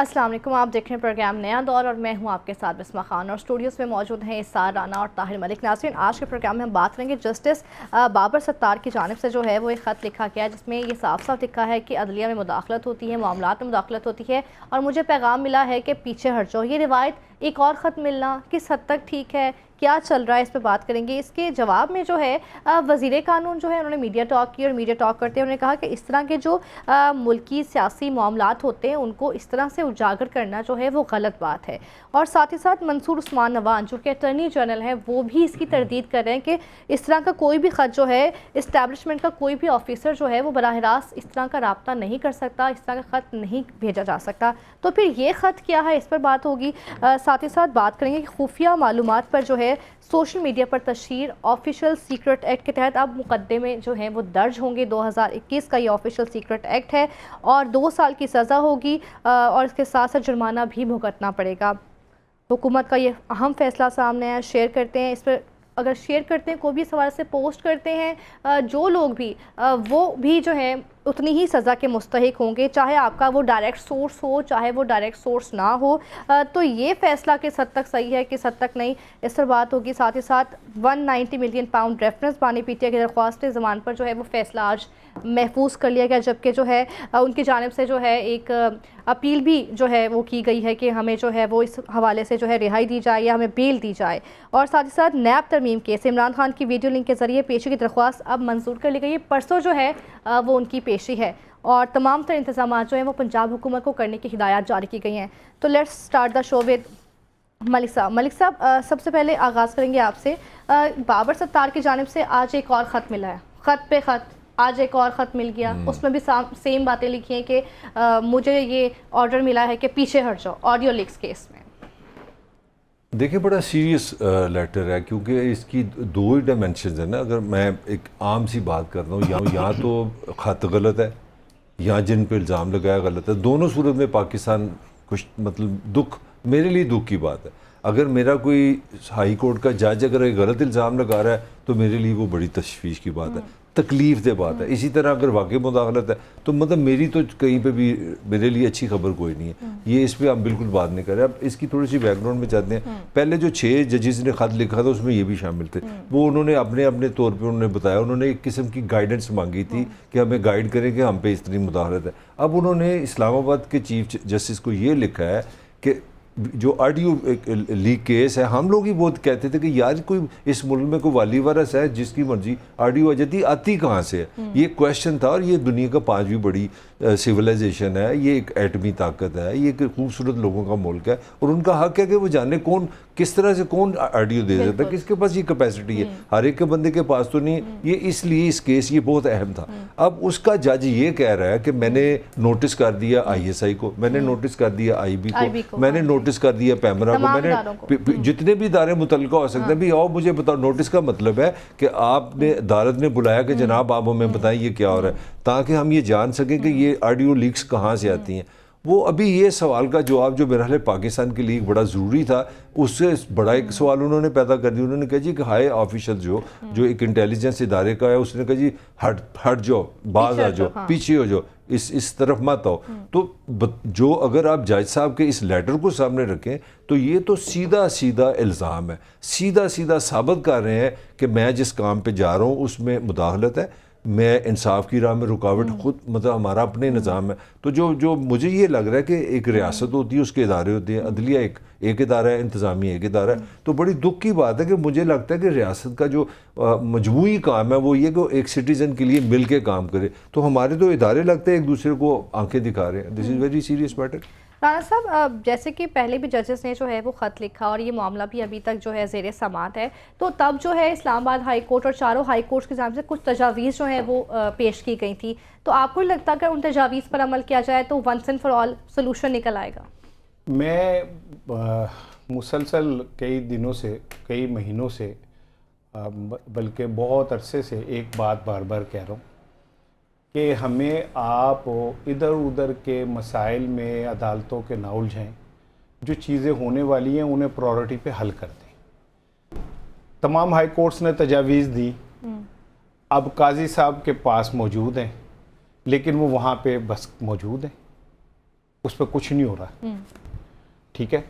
अस्सलाम वालेकुम, आप देख रहे हैं प्रोग्राम नया दौर और मैं हूं आपके साथ बिस्मा खान और स्टूडियोज़ में मौजूद हैं इसार राना और ताहिर मलिक। नाज़रीन, आज के प्रोग्राम में हम बात करेंगे जस्टिस बाबर सत्तार की जानिब से जो है वो एक ख़त लिखा गया है जिसमें ये साफ साफ लिखा है कि अदलिया में मुदाखलत होती है, मामलात में मुदाखलत होती है और मुझे पैगाम मिला है कि पीछे हट जाओ। ये रिवायत एक और ख़त मिलना किस हद तक ठीक है, क्या चल रहा है, इस पर बात करेंगे। इसके जवाब में जो है वज़ीर कानून जो है उन्होंने मीडिया टॉक की और मीडिया टॉक करते हैं उन्होंने कहा कि इस तरह के जो मुल्की सियासी मामलात होते हैं उनको इस तरह से उजागर करना जो है वो गलत बात है। और साथ ही साथ मंसूर उस्मान नवान जो कि अटर्नी जनरल हैं वो भी इसकी तरदीद कर रहे हैं कि इस तरह का कोई भी ख़त जो है इस्टेब्लिशमेंट का कोई भी ऑफिसर जो है वो बराह रास्त इस तरह का रब्ता नहीं कर सकता, इस तरह का ख़त नहीं भेजा जा सकता। तो फिर ये ख़त क्या है, इस पर बात होगी। साथ ही साथ बात करेंगे कि खुफिया मालूमात पर जो है सोशल मीडिया पर तशहीर ऑफिशियल सीक्रेट एक्ट के तहत अब मुकदमे जो हैं वो दर्ज होंगे। 2021 का ये ऑफिशियल सीक्रेट एक्ट है और 2 साल की सज़ा होगी और इसके साथ साथ जुर्माना भी भुगतना पड़ेगा। हुकूमत का ये अहम फैसला सामने आया, शेयर करते हैं। इस पर अगर शेयर करते हैं, कोई भी सवाल से पोस्ट करते हैं, जो लोग भी वो भी जो है उतनी ही सज़ा के मुस्तहिक होंगे, चाहे आपका वो डायरेक्ट सोर्स हो चाहे वो डायरेक्ट सोर्स ना हो। तो ये फ़ैसला किस हद तक सही है, किस हद तक नहीं, इस पर बात होगी। साथ ही साथ 190 मिलियन पाउंड रेफरेंस बानी पीटीआई की दरख्वास्त ज़मान पर जो है वो फ़ैसला आज महफूज कर लिया गया, जबकि जो है उनकी जानिब से जो है एक अपील भी जो है वो की गई है कि हमें जो है वो इस हवाले से जो है रिहाई दी जाए या हमें बेल दी जाए। और साथ ही साथ नैब तरमीम केस इमरान खान की वीडियो लिंक के ज़रिए पेशी की दरख्वास्त अब मंजूर कर ली गई है। परसों जो है वो उनकी पेशी है और तमाम तर इंतजाम जो हैं वो पंजाब हुकूमत को करने की हिदायत जारी की गई हैं। तो let's start the show with Malik साहब। मलिक साहब, सबसे पहले आगाज़ करेंगे आपसे। बाबर सत्तार की जानिब से आज एक और ख़त मिला है, ख़त पे ख़त आज एक और ख़त मिल गया। उसमें भी सेम बातें लिखी हैं कि मुझे ये ऑर्डर मिला है कि पीछे हट जाओ ऑडियो लीक्स केस में। देखिए, बड़ा सीरियस लेटर है क्योंकि इसकी दो ही डायमेंशन है ना। अगर मैं एक आम सी बात कर रहा हूँ, यहाँ तो ख़त गलत है, यहाँ जिन पे इल्ज़ाम लगाया गलत है। दोनों सूरत में पाकिस्तान कुछ मतलब दुख, मेरे लिए दुख की बात है। अगर मेरा कोई हाई कोर्ट का जज अगर एक गलत इल्ज़ाम लगा रहा है तो मेरे लिए वो बड़ी तशवीश की बात है, तकलीफ दे बात है। इसी तरह अगर वाकई मुदाखलत है तो मतलब मेरी तो कहीं पे भी मेरे लिए अच्छी खबर कोई नहीं है। ये इस पर हम बिल्कुल बात नहीं कर रहे। अब इसकी थोड़ी सी बैकग्राउंड में जाते हैं। पहले जो 6 जजेस ने ख़त लिखा था उसमें ये भी शामिल थे। वो उन्होंने अपने अपने तौर पर उन्होंने बताया, उन्होंने एक किस्म की गाइडेंस मांगी थी कि हमें गाइड करें कि हम पे इस तरह मुदाखलत है। अब उन्होंने इस्लामाबाद के चीफ जस्टिस को ये लिखा है कि जो ऑडियो लीक केस है, हम लोग ही बहुत कहते थे कि यार कोई इस मुल्क में कोई वाली वारस है जिसकी मर्जी ऑडियो आ जाती, आती कहाँ से है? ये क्वेश्चन था। और ये दुनिया का 5वीं बड़ी सिविलाइजेशन है, ये एक एटमी ताकत है, ये एक खूबसूरत लोगों का मुल्क है और उनका हक है कि वो जाने कौन किस तरह से कौन ऑडियो दे सकता है, किसके पास ये कैपेसिटी है। हर एक के बंदे के पास तो नहीं। ये इसलिए इस केस ये बहुत अहम था। अब उसका जज ये कह रहा है कि मैंने नोटिस कर दिया ISI को, मैंने नोटिस कर दिया IB को, मैंने नोटिस कर दिया पैमरा को, मैंने जितने भी इदारे मुतल्लिका हो सकते हैं भी आओ मुझे बताओ। नोटिस का मतलब है कि आपने अदालत ने बुलाया कि जनाब आप हमें बताएं ये क्या हो रहा है, ताकि हम ये जान सकें कि ये ऑडियो लीक्स कहाँ से आती हैं। वो अभी ये सवाल का जवाब जो मेरे ख्याल पाकिस्तान के लिए बड़ा ज़रूरी था, उससे बड़ा एक सवाल उन्होंने पैदा कर दिया। उन्होंने कहा जी कि हाई ऑफिशियल जो एक इंटेलिजेंस इदारे का है, उसने कहा जी हट जाओ, बाज आ जाओ, पीछे हो जाओ, इस तरफ मत आओ। तो जो अगर आप जज साहब के इस लेटर को सामने रखें तो ये तो सीधा सीधा इल्ज़ाम है, सीधा सीधा साबित कर रहे हैं कि मैं जिस काम पे जा रहा हूँ उसमें मुदाखलत है, मैं इंसाफ की राह में रुकावट खुद मतलब हमारा अपने निज़ाम है। तो जो मुझे ये लग रहा है कि एक रियासत होती है, उसके इदारे होते हैं, अदलिया एक इदारा है, इंतज़ामिया एक इदारा है। तो बड़ी दुख की बात है कि मुझे लगता है कि रियासत का जो मजमूई काम है वो ये कि एक सिटीज़न के लिए मिल के काम करे। तो हमारे तो इदारे लगते हैं एक दूसरे को आंखें दिखा रहे हैं। This is very serious matter. Rana साहब, जैसे कि पहले भी जजेस ने जो है वो ख़त लिखा और ये मामला भी अभी तक जो है ज़ेरे समात है, तो तब जो है इस्लामाबाद हाई कोर्ट और चारों हाई कोर्ट्स की जानिब से कुछ तजावीज़ जो हैं वो पेश की गई थी। तो आपको लगता है कि उन तजावीज़ पर अमल किया जाए तो once and for all solution निकल आएगा? मैं मुसलसल कई दिनों से, कई महीनों से, बल्कि बहुत अरसे से एक बात बार बार कह रहा हूँ कि हमें आप इधर उधर के मसाइल में अदालतों के ना उलझें, जो चीज़ें होने वाली हैं उन्हें प्रायोरिटी पे हल कर दें। तमाम हाई कोर्ट्स ने तजावीज़ दी, अब काजी साहब के पास मौजूद हैं, लेकिन वो वहाँ पे बस मौजूद हैं। उस पर कुछ नहीं हो रहा। ठीक है,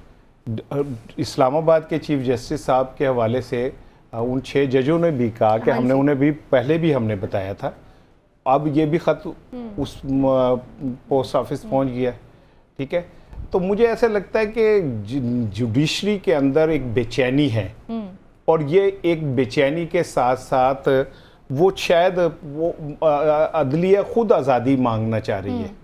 इस्लामाबाद के चीफ जस्टिस साहब के हवाले से उन 6 जजों ने भी कहा कि हमने उन्हें भी पहले भी हमने बताया था, अब ये भी ख़त उस पोस्ट ऑफिस पहुंच गया। ठीक है, तो मुझे ऐसा लगता है कि जुडिशरी के अंदर एक बेचैनी है, और ये एक बेचैनी के साथ साथ वो शायद वो अदलिया खुद आज़ादी मांगना चाह रही है।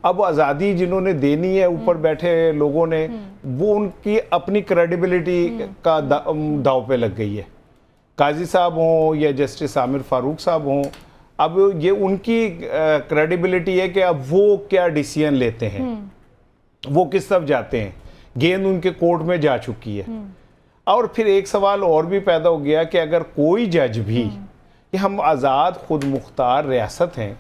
अब आज़ादी जिन्होंने देनी है ऊपर बैठे लोगों ने, वो उनकी अपनी क्रेडिबिलिटी का दाव पे लग गई है। काजी साहब हों या जस्टिस आमिर फारूक साहब हों, अब ये उनकी क्रेडिबिलिटी है कि अब वो क्या डिसीजन लेते हैं, वो किस तरफ जाते हैं। गेंद उनके कोर्ट में जा चुकी है। और फिर एक सवाल और भी पैदा हो गया कि अगर कोई जज भी, कि हम आज़ाद खुद मुख्तार रियासत हैं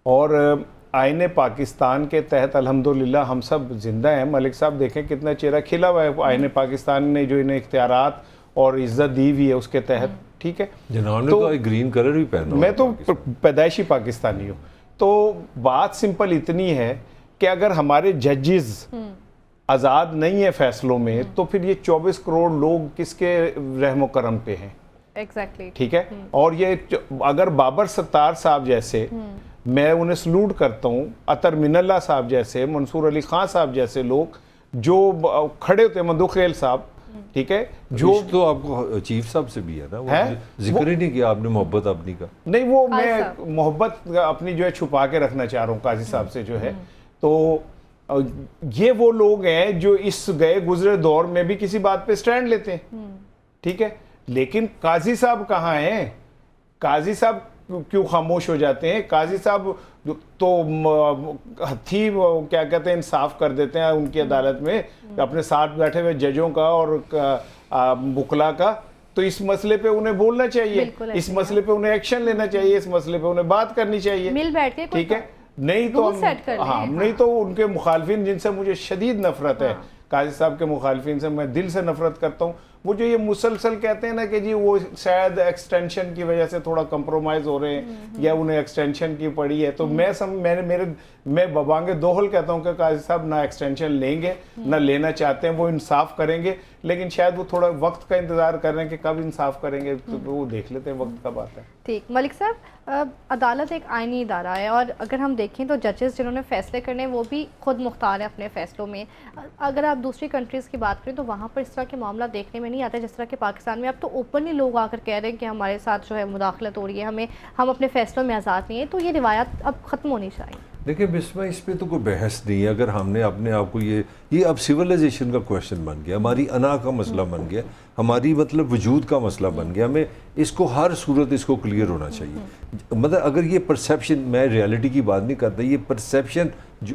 और आईने पाकिस्तान के तहत अल्हम्दुलिल्लाह हम सब जिंदा हैं। मलिक साहब देखें कितना चेहरा खिला हुआ है, आईने पाकिस्तान ने जो इन्हें इख्तियारात और इज्जत दी हुई है उसके तहत। ठीक है, तो ग्रीन कलर भी पहना, मैं तो पैदाइशी पाकिस्तानी हूँ। तो बात सिंपल इतनी है कि अगर हमारे जजेस आज़ाद नहीं है फैसलों में, तो फिर ये 24 करोड़ लोग किसके रहमो करम पे हैं। एग्जैक्टली। ठीक है, और ये अगर बाबर सत्तार साहब जैसे, मैं उन्हें सलूट करता हूँ, अतर मिनल्ला साहब जैसे, मंसूर अली खान साहब जैसे लोग जो खड़े होते हैं, मंदुखेल साहब, ठीक है, जो तो आपको चीफ साहब से भी है ना, वो जिक्र ही नहीं किया आपने मोहब्बत अपनी का। नहीं, वो मैं मोहब्बत अपनी जो है छुपा के रखना चाह रहा हूँ काजी साहब से जो है। तो ये वो लोग हैं जो इस गए गुजरे दौर में भी किसी बात पे स्टैंड लेते हैं। ठीक है, लेकिन काजी साहब कहाँ हैं? काजी साहब क्यों खामोश हो जाते हैं? काजी साहब तो हथी क्या कहते हैं, इंसाफ कर देते हैं उनकी अदालत में अपने साथ बैठे हुए जजों का और बुकला का। तो इस मसले पे उन्हें बोलना चाहिए, इस मसले पे उन्हें एक्शन लेना चाहिए, इस मसले पे उन्हें बात करनी चाहिए, मिल बैठ के। ठीक है, नहीं तो नहीं तो उनके मुखालफिन जिनसे मुझे शदीद नफरत है, काजी साहब के मुखालफिन से मैं दिल से नफरत करता हूँ। वो जो ये मुसलसल कहते हैं ना कि जी वो शायद एक्सटेंशन की वजह से थोड़ा कंप्रोमाइज हो रहे हैं या उन्हें एक्सटेंशन की पड़ी है, तो मैं बबांगे दोहल कहता हूँ कि काजी साहब ना एक्सटेंशन लेंगे ना लेना चाहते हैं, वो इंसाफ करेंगे, लेकिन शायद वो थोड़ा वक्त का इंतजार कर रहे हैं कि कब इंसाफ करेंगे, तो वो देख लेते हैं वक्त कब आता है। ठीक, मलिक साहब, अदालत एक आईनी इदारा है, और अगर हम देखें तो जजेस जिन्होंने फैसले करने वो भी खुद मुख्तार हैं अपने फैसलों में। अगर आप दूसरी कंट्रीज़ की बात करें तो वहाँ पर इस तरह के मामला देखने में नहीं आता जिस तरह के पाकिस्तान में। अब तो ओपनली लोग आकर कह रहे हैं कि हमारे साथ जो है मुदाखलत हो रही है, हम अपने फैसलों में आज़ाद नहीं है, तो ये रिवायत अब ख़त्म होनी चाहिए। देखिए बिस्मा, इस पे तो कोई बहस नहीं है। अगर हमने अपने आप को ये अब सिविलाइजेशन का क्वेश्चन बन गया, हमारी अना का मसला बन गया, हमारी मतलब वजूद का मसला बन गया। हमें इसको हर सूरत इसको क्लियर होना चाहिए। मतलब अगर ये परसेप्शन, मैं रियलिटी की बात नहीं करता, ये परसेप्शन जो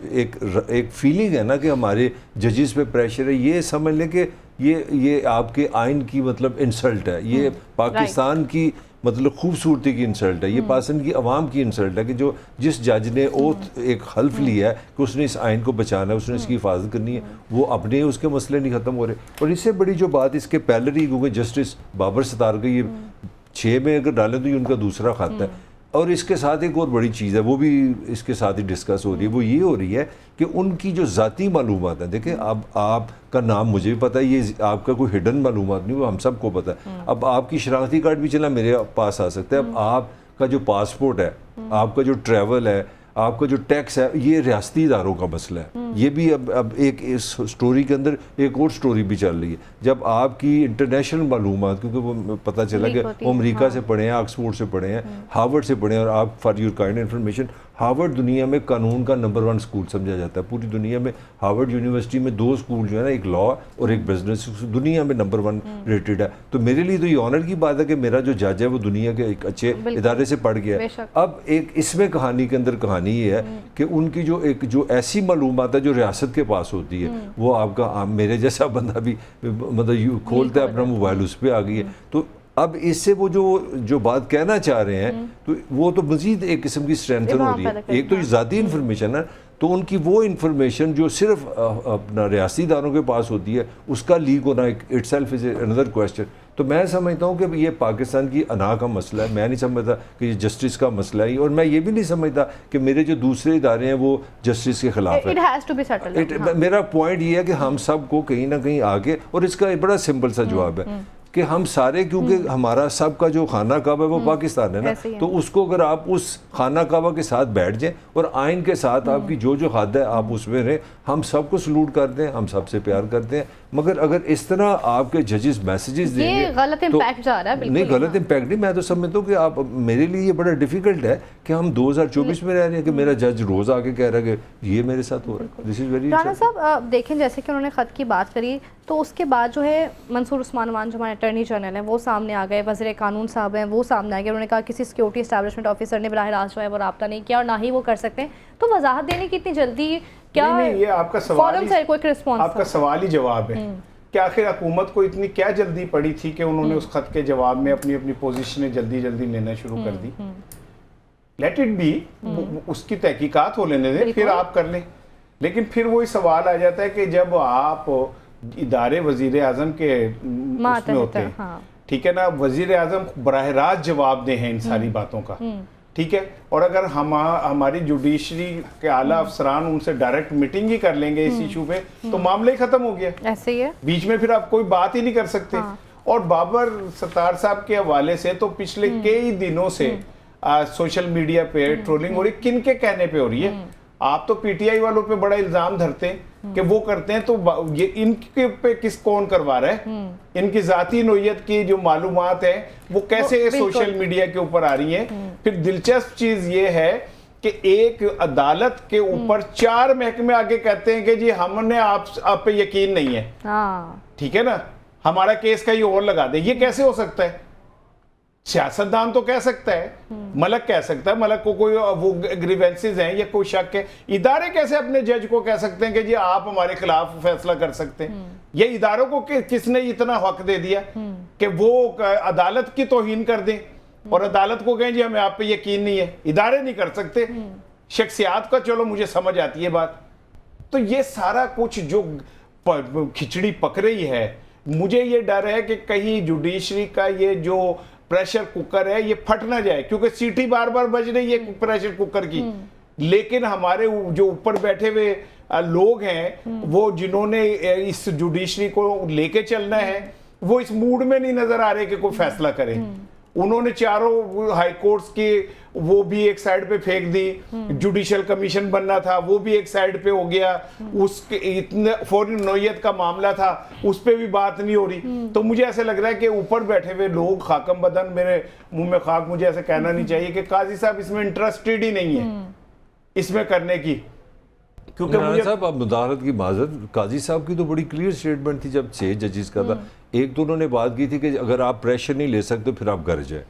एक फीलिंग है ना कि हमारे जजेस पे प्रेशर है, ये समझ लें कि ये आपके आइन की मतलब इंसल्ट है, ये पाकिस्तान की मतलब खूबसूरती की इंसल्ट है, ये पाकिस्तान की आवाम की इंसल्ट है कि जो जिस जज ने ओथ एक हल्फ लिया है कि उसने इस आइन को बचाना है, उसने इसकी हिफाजत करनी है, वो अपने उसके मसले नहीं ख़त्म हो रहे। और इससे बड़ी जो बात इसके पहले रही, क्योंकि जस्टिस बाबर सत्तार का ये 6 में अगर डालें तो ये उनका दूसरा खत है। और इसके साथ एक और बड़ी चीज़ है, वो भी इसके साथ ही डिस्कस हो रही है, वो ये हो रही है कि उनकी जो ज़ाती मालूमात है, देखिए अब आपका नाम मुझे भी पता है, ये आपका कोई हिडन मालूमात नहीं, वो हम सबको पता है। अब आपकी शनाख्ती कार्ड भी चला मेरे पास आ सकता है, अब आपका जो पासपोर्ट है, आपका जो ट्रैवल है, आपका जो टैक्स है, ये रियासती इदारों का मसला है। ये भी अब एक इस स्टोरी के अंदर एक और स्टोरी भी चल रही है। जब आपकी इंटरनेशनल मालूमात, क्योंकि वो पता चला कि वो अमेरिका से पढ़े हैं, ऑक्सफोर्ड से पढ़े हैं, हार्वर्ड से पढ़े हैं, और आप for your kind information, Harvard दुनिया में कानून का नंबर 1 स्कूल समझा जाता है। पूरी दुनिया में हार्वर्ड यूनिवर्सिटी में 2 स्कूल जो है ना, एक लॉ और एक बिजनेस, दुनिया में नंबर 1 रेटेड है। तो मेरे लिए तो ये ऑनर की बात है कि मेरा जो जज है वो दुनिया के एक अच्छे इदारे से पढ़ गया है। अब एक इसमें कहानी के अंदर कहानी ये है कि उनकी जो ऐसी मालूमात है जो रियासत के पास होती है, वो आपका मेरे जैसा बंदा भी मतलब खोलता है अपना मोबाइल, उस पर आ गई है। तो अब इससे वो जो बात कहना चाह रहे हैं, तो वो तो मजीद एक किस्म की स्ट्रेंथन हो रही है। एक तो ज़ाती इन्फॉर्मेशन है, तो उनकी वो इन्फॉर्मेशन जो सिर्फ अपना रियासी इदारों के पास होती है उसका लीक होना इटसेल्फ इज़ अनदर क्वेश्चन। तो मैं समझता हूँ कि ये पाकिस्तान की अना का मसला है, मैं नहीं समझता कि ये जस्टिस का मसला है, और मैं ये भी नहीं समझता कि मेरे जो दूसरे इदारे हैं वो जस्टिस के खिलाफ है। It has to be settled. मेरा पॉइंट ये है कि हम सब को कहीं ना कहीं आगे, और इसका एक बड़ा सिंपल सा जवाब है कि हम सारे, क्योंकि हमारा सबका जो खाना काबा है वो पाकिस्तान है ना, तो उसको अगर आप उस खाना काबा के साथ बैठ जाएं और आइन के साथ आपकी जो जो हद है आप उसमें रहें, हम सबको सलूट करते हैं, हम सबसे प्यार करते हैं। मगर अगर इस तरह आपके जजेस मैसेजेस देंगे, ये गलत इम्पैक्ट जा रहा है। बिल्कुल नहीं, गलत इम्पैक्ट नहीं, मैं तो समझता हूँ कि आप, मेरे लिए ये बड़ा डिफिकल्ट है कि हम 2024 में रह रहे हैं कि मेरा जज रोज आके कह रहा है कि ये मेरे साथ हो रहा है। This is very. राना साहब देखें, जैसे कि उन्होंने ख़त की बात करी, तो उसके बाद जो है मंसूर उस्मान अमान जो हमारे अटर्नी जनरल हैं वो सामने आ गए, वज़ीर कानून साहब हैं वो सामने आ गए, उन्होंने कहा किसी सिक्योरिटी एस्टैब्लिशमेंट ऑफिसर ने बराह रास्त जो है वो रब्ता नहीं किया और ना ही वो कर सकते हैं। तो वजाहत देने की इतनी जल्दी क्या? नहीं, ये आपका सवाल ही, कोई रिस्पॉन्स आपका सवाल ही जवाब है कि आखिर हुकूमत को इतनी क्या जल्दी पड़ी थी कि उन्होंने उस खत के जवाब में अपनी अपनी पोजीशनें जल्दी जल्दी लेना शुरू कर दी। लेट इट बी, उसकी तहकीकात हो लेने दें, फिर आप कर लें। लेकिन फिर वही सवाल आ जाता है कि जब आप इदारे वजीर आजम के उसमें होते हैं, ठीक है ना, वजीर आजम बराह रास्त जवाब दे हैं इन सारी बातों का, ठीक है, और अगर हमारी जुडिशरी के आला अफसरान उनसे डायरेक्ट मीटिंग ही कर लेंगे इस इशू पे, तो मामला ही खत्म हो गया। ऐसे ही है, बीच में फिर आप कोई बात ही नहीं कर सकते। और बाबर सत्तार साहब के हवाले से तो पिछले कई दिनों से सोशल मीडिया पे ट्रोलिंग हो रही, किन के कहने पे हो रही है? आप तो पीटीआई वालों पे बड़ा इल्जाम धरते हैं कि वो करते हैं, तो ये इनके पे किस कौन करवा रहा है? इनकी जाती नोयत की जो मालूमात है वो कैसे सोशल मीडिया के ऊपर आ रही है? फिर दिलचस्प चीज ये है कि एक अदालत के ऊपर 4 महकमे आगे कहते हैं कि जी हमने आप पे यकीन नहीं है, ठीक है ना, हमारा केस कहीं और लगा दे। ये कैसे हो सकता है? सियासतदान तो कह सकता है, मलक कह सकता है, मलक को कोई वो ग्रीवेंसेस हैं या कोई शक है, इदारे कैसे अपने जज को कह सकते हैं कि जी आप हमारे खिलाफ फैसला कर सकते हैं? ये इदारों को किसने इतना हक दे दिया कि वो अदालत की तौहीन कर दें और अदालत को कहें जी हमें आप पे यकीन नहीं है? इदारे नहीं कर सकते। शख्सियात का चलो मुझे समझ आती है बात, तो ये सारा कुछ जो खिचड़ी पक रही है, मुझे ये डर है कि कहीं जुडिशरी का ये जो प्रेशर कुकर है ये फट ना जाए, क्योंकि सीटी बार बार बज रही है प्रेशर कुकर की, लेकिन हमारे जो ऊपर बैठे हुए लोग हैं वो जिन्होंने इस जुडिशरी को लेके चलना है वो इस मूड में नहीं नजर आ रहे कि कोई फैसला करे। उन्होंने चारों हाई कोर्ट्स की वो भी एक साइड पे फेंक दी, जुडिशियल कमीशन बनना था वो भी एक साइड पे हो गया, उसके इतने फौरी नौयत का मामला था उस पे भी बात नहीं हो रही। तो मुझे ऐसे लग रहा है कि ऊपर बैठे हुए लोग खाकम बदन, मेरे मुंह में खाक, मुझे ऐसे कहना नहीं चाहिए कि काजी साहब इसमें इंटरेस्टेड ही नहीं है इसमें करने की, क्योंकि मुझे साहब अब मुदाहरत की माजरत, काजी साहब की तो बड़ी क्लियर स्टेटमेंट थी जब 6 जजेस का था। एक तो उन्होंने बात की थी कि अगर आप प्रेशर नहीं ले सकते फिर आप घर जाए।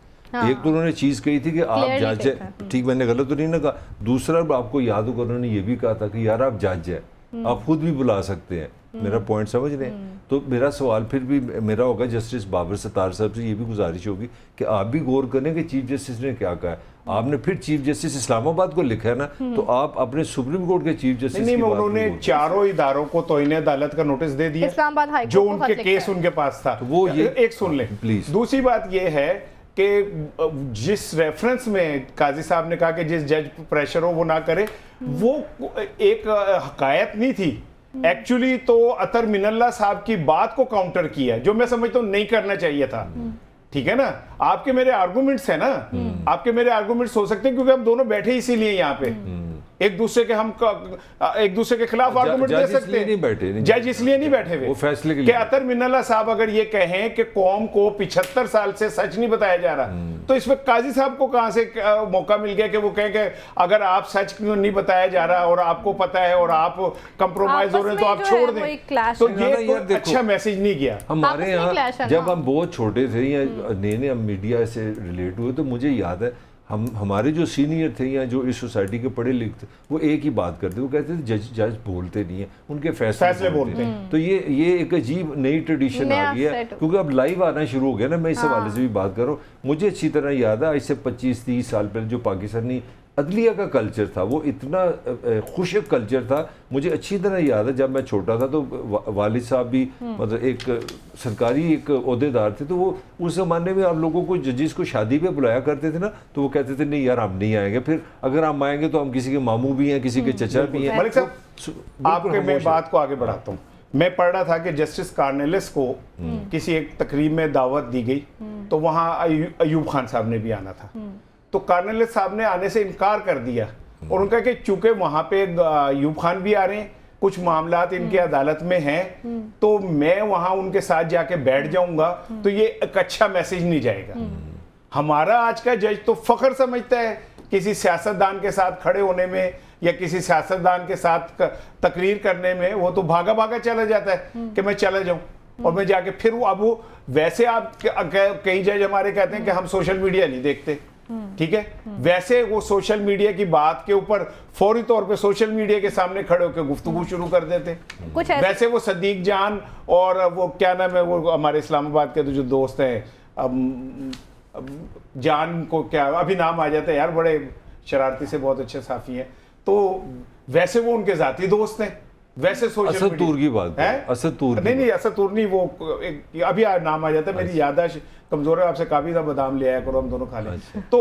एक तो उन्होंने चीज़ कही थी कि आप जज है, ठीक, मैंने गलत तो नहीं ना कहा। दूसरा आपको याद होगा उन्होंने ये भी कहा था कि यार आप जज है, आप खुद भी बुला सकते हैं। मेरा पॉइंट समझ रहे हैं? तो मेरा सवाल फिर भी मेरा होगा जस्टिस बाबर सत्तार साहब से ये भी गुजारिश होगी कि आप भी गौर करें कि चीफ जस्टिस ने क्या कहा है। आपने फिर चीफ जस्टिस इस्लामाबाद को लिखा है ना, तो आप अपने सुप्रीम कोर्ट के चीफ जस्टिस नहीं, उन्होंने चारों इदारों को तौहीन अदालत का नोटिस दे दिया, इस्लामाबाद हाई कोर्ट जो उनके केस उनके पास था, तो वो ये एक सुन लें प्लीज। दूसरी बात ये है कि जिस रेफरेंस में काजी साहब ने कहा कि जिस जज प्रेशर हो वो ना करे, वो एक हकायत नहीं थी एक्चुअली, तो अतर मिनल्ला साहब की बात को काउंटर किया जो मैं समझता हूँ नहीं करना चाहिए था। ठीक है ना, आपके मेरे आर्गुमेंट्स है ना, आपके मेरे आर्गुमेंट्स हो सकते हैं क्योंकि हम दोनों बैठे इसीलिए यहाँ पे एक दूसरे के खिलाफ आर्गुमेंट दे सकते हैं। जज इसलिए नहीं बैठे हुए वो फैसले के लिए। अतर मिनल्ला साहब अगर ये कहें कि कौम को 75 साल से सच नहीं बताया जा रहा, तो इसमें काजी साहब को कहां से मौका मिल गया कि वो कहें कि अगर आप सच क्यों नहीं बताया जा रहा और आपको पता है और आप कंप्रोमाइज हो रहे हैं तो आप छोड़ दें। तो ये तो अच्छा मैसेज नहीं गया। हमारे यहाँ जब हम बहुत छोटे थे या नए हम मीडिया से रिलेट हुए, तो मुझे याद है हमारे जो सीनियर थे या जो इस सोसाइटी के पढ़े लिखे थे वो एक ही बात करते, वो कहते थे जज बोलते नहीं है, उनके फैसले बोलते हैं। तो ये एक अजीब नई ट्रेडिशन आ गई है, क्योंकि अब लाइव आना शुरू हो गया ना। मैं इस हवाले से भी बात कर रहा हूँ। मुझे अच्छी तरह याद है आज से 25-30 साल पहले जो पाकिस्तानी अदलिया का कल्चर था वो इतना खुशक कल्चर था। मुझे अच्छी तरह याद है जब मैं छोटा था तो वालिद साहब भी मतलब एक सरकारी एक ओहदेदार थे, तो वो उस ज़माने में आप लोगों को जजिस को शादी पे बुलाया करते थे ना, तो वो कहते थे नहीं यार हम नहीं आएंगे, फिर अगर हम आएंगे तो हम किसी के मामू भी हैं, किसी के चचा भी हैं। मलिक साहब आपके मैं बात को आगे बढ़ाता हूँ। मैं पढ़ रहा था कि जस्टिस कार्नेलिस को किसी एक तकरीब में दावत दी गई, तो वहाँ अयूब खान साहब ने भी आना था, तो कार्नेलिस साहब ने आने से इनकार कर दिया और उनका कि चूंकि वहाँ पे अयूब खान भी आ रहे हैं, कुछ मामलात इनके अदालत में हैं, तो मैं वहाँ उनके साथ जाके बैठ जाऊंगा तो ये एक अच्छा मैसेज नहीं जाएगा। हमारा आज का जज तो फख्र समझता है किसी सियासतदान के साथ खड़े होने में या किसी सियासतदान के साथ तकरीर करने में, वो तो भागा भागा चला जाता है कि मैं चला जाऊं और मैं जाके फिर वो अब वो वैसे आप कई जज हमारे कहते हैं कि हम सोशल मीडिया नहीं देखते, ठीक है, वैसे वो सोशल मीडिया की बात के ऊपर फौरी तौर पे सोशल मीडिया के सामने खड़े होकर गुफ्तगू शुरू कर देते। कुछ वैसे वो सदीक जान और वो क्या नाम है वो हमारे इस्लामाबाद के तो जो दोस्त हैं जान को क्या अभी नाम आ जाता है यार, बड़े शरारती से बहुत अच्छे साफी हैं, तो वैसे वो उनके जाती दोस्त हैं, वैसे सोशल असद तूर की बात है, असद तूर नहीं असद तूर नहीं, वो अभी नाम आ जाता है, मेरी याददाश्त कमजोर है, आपसे काफी था बादाम ले आया करो हम दोनों खा लें। तो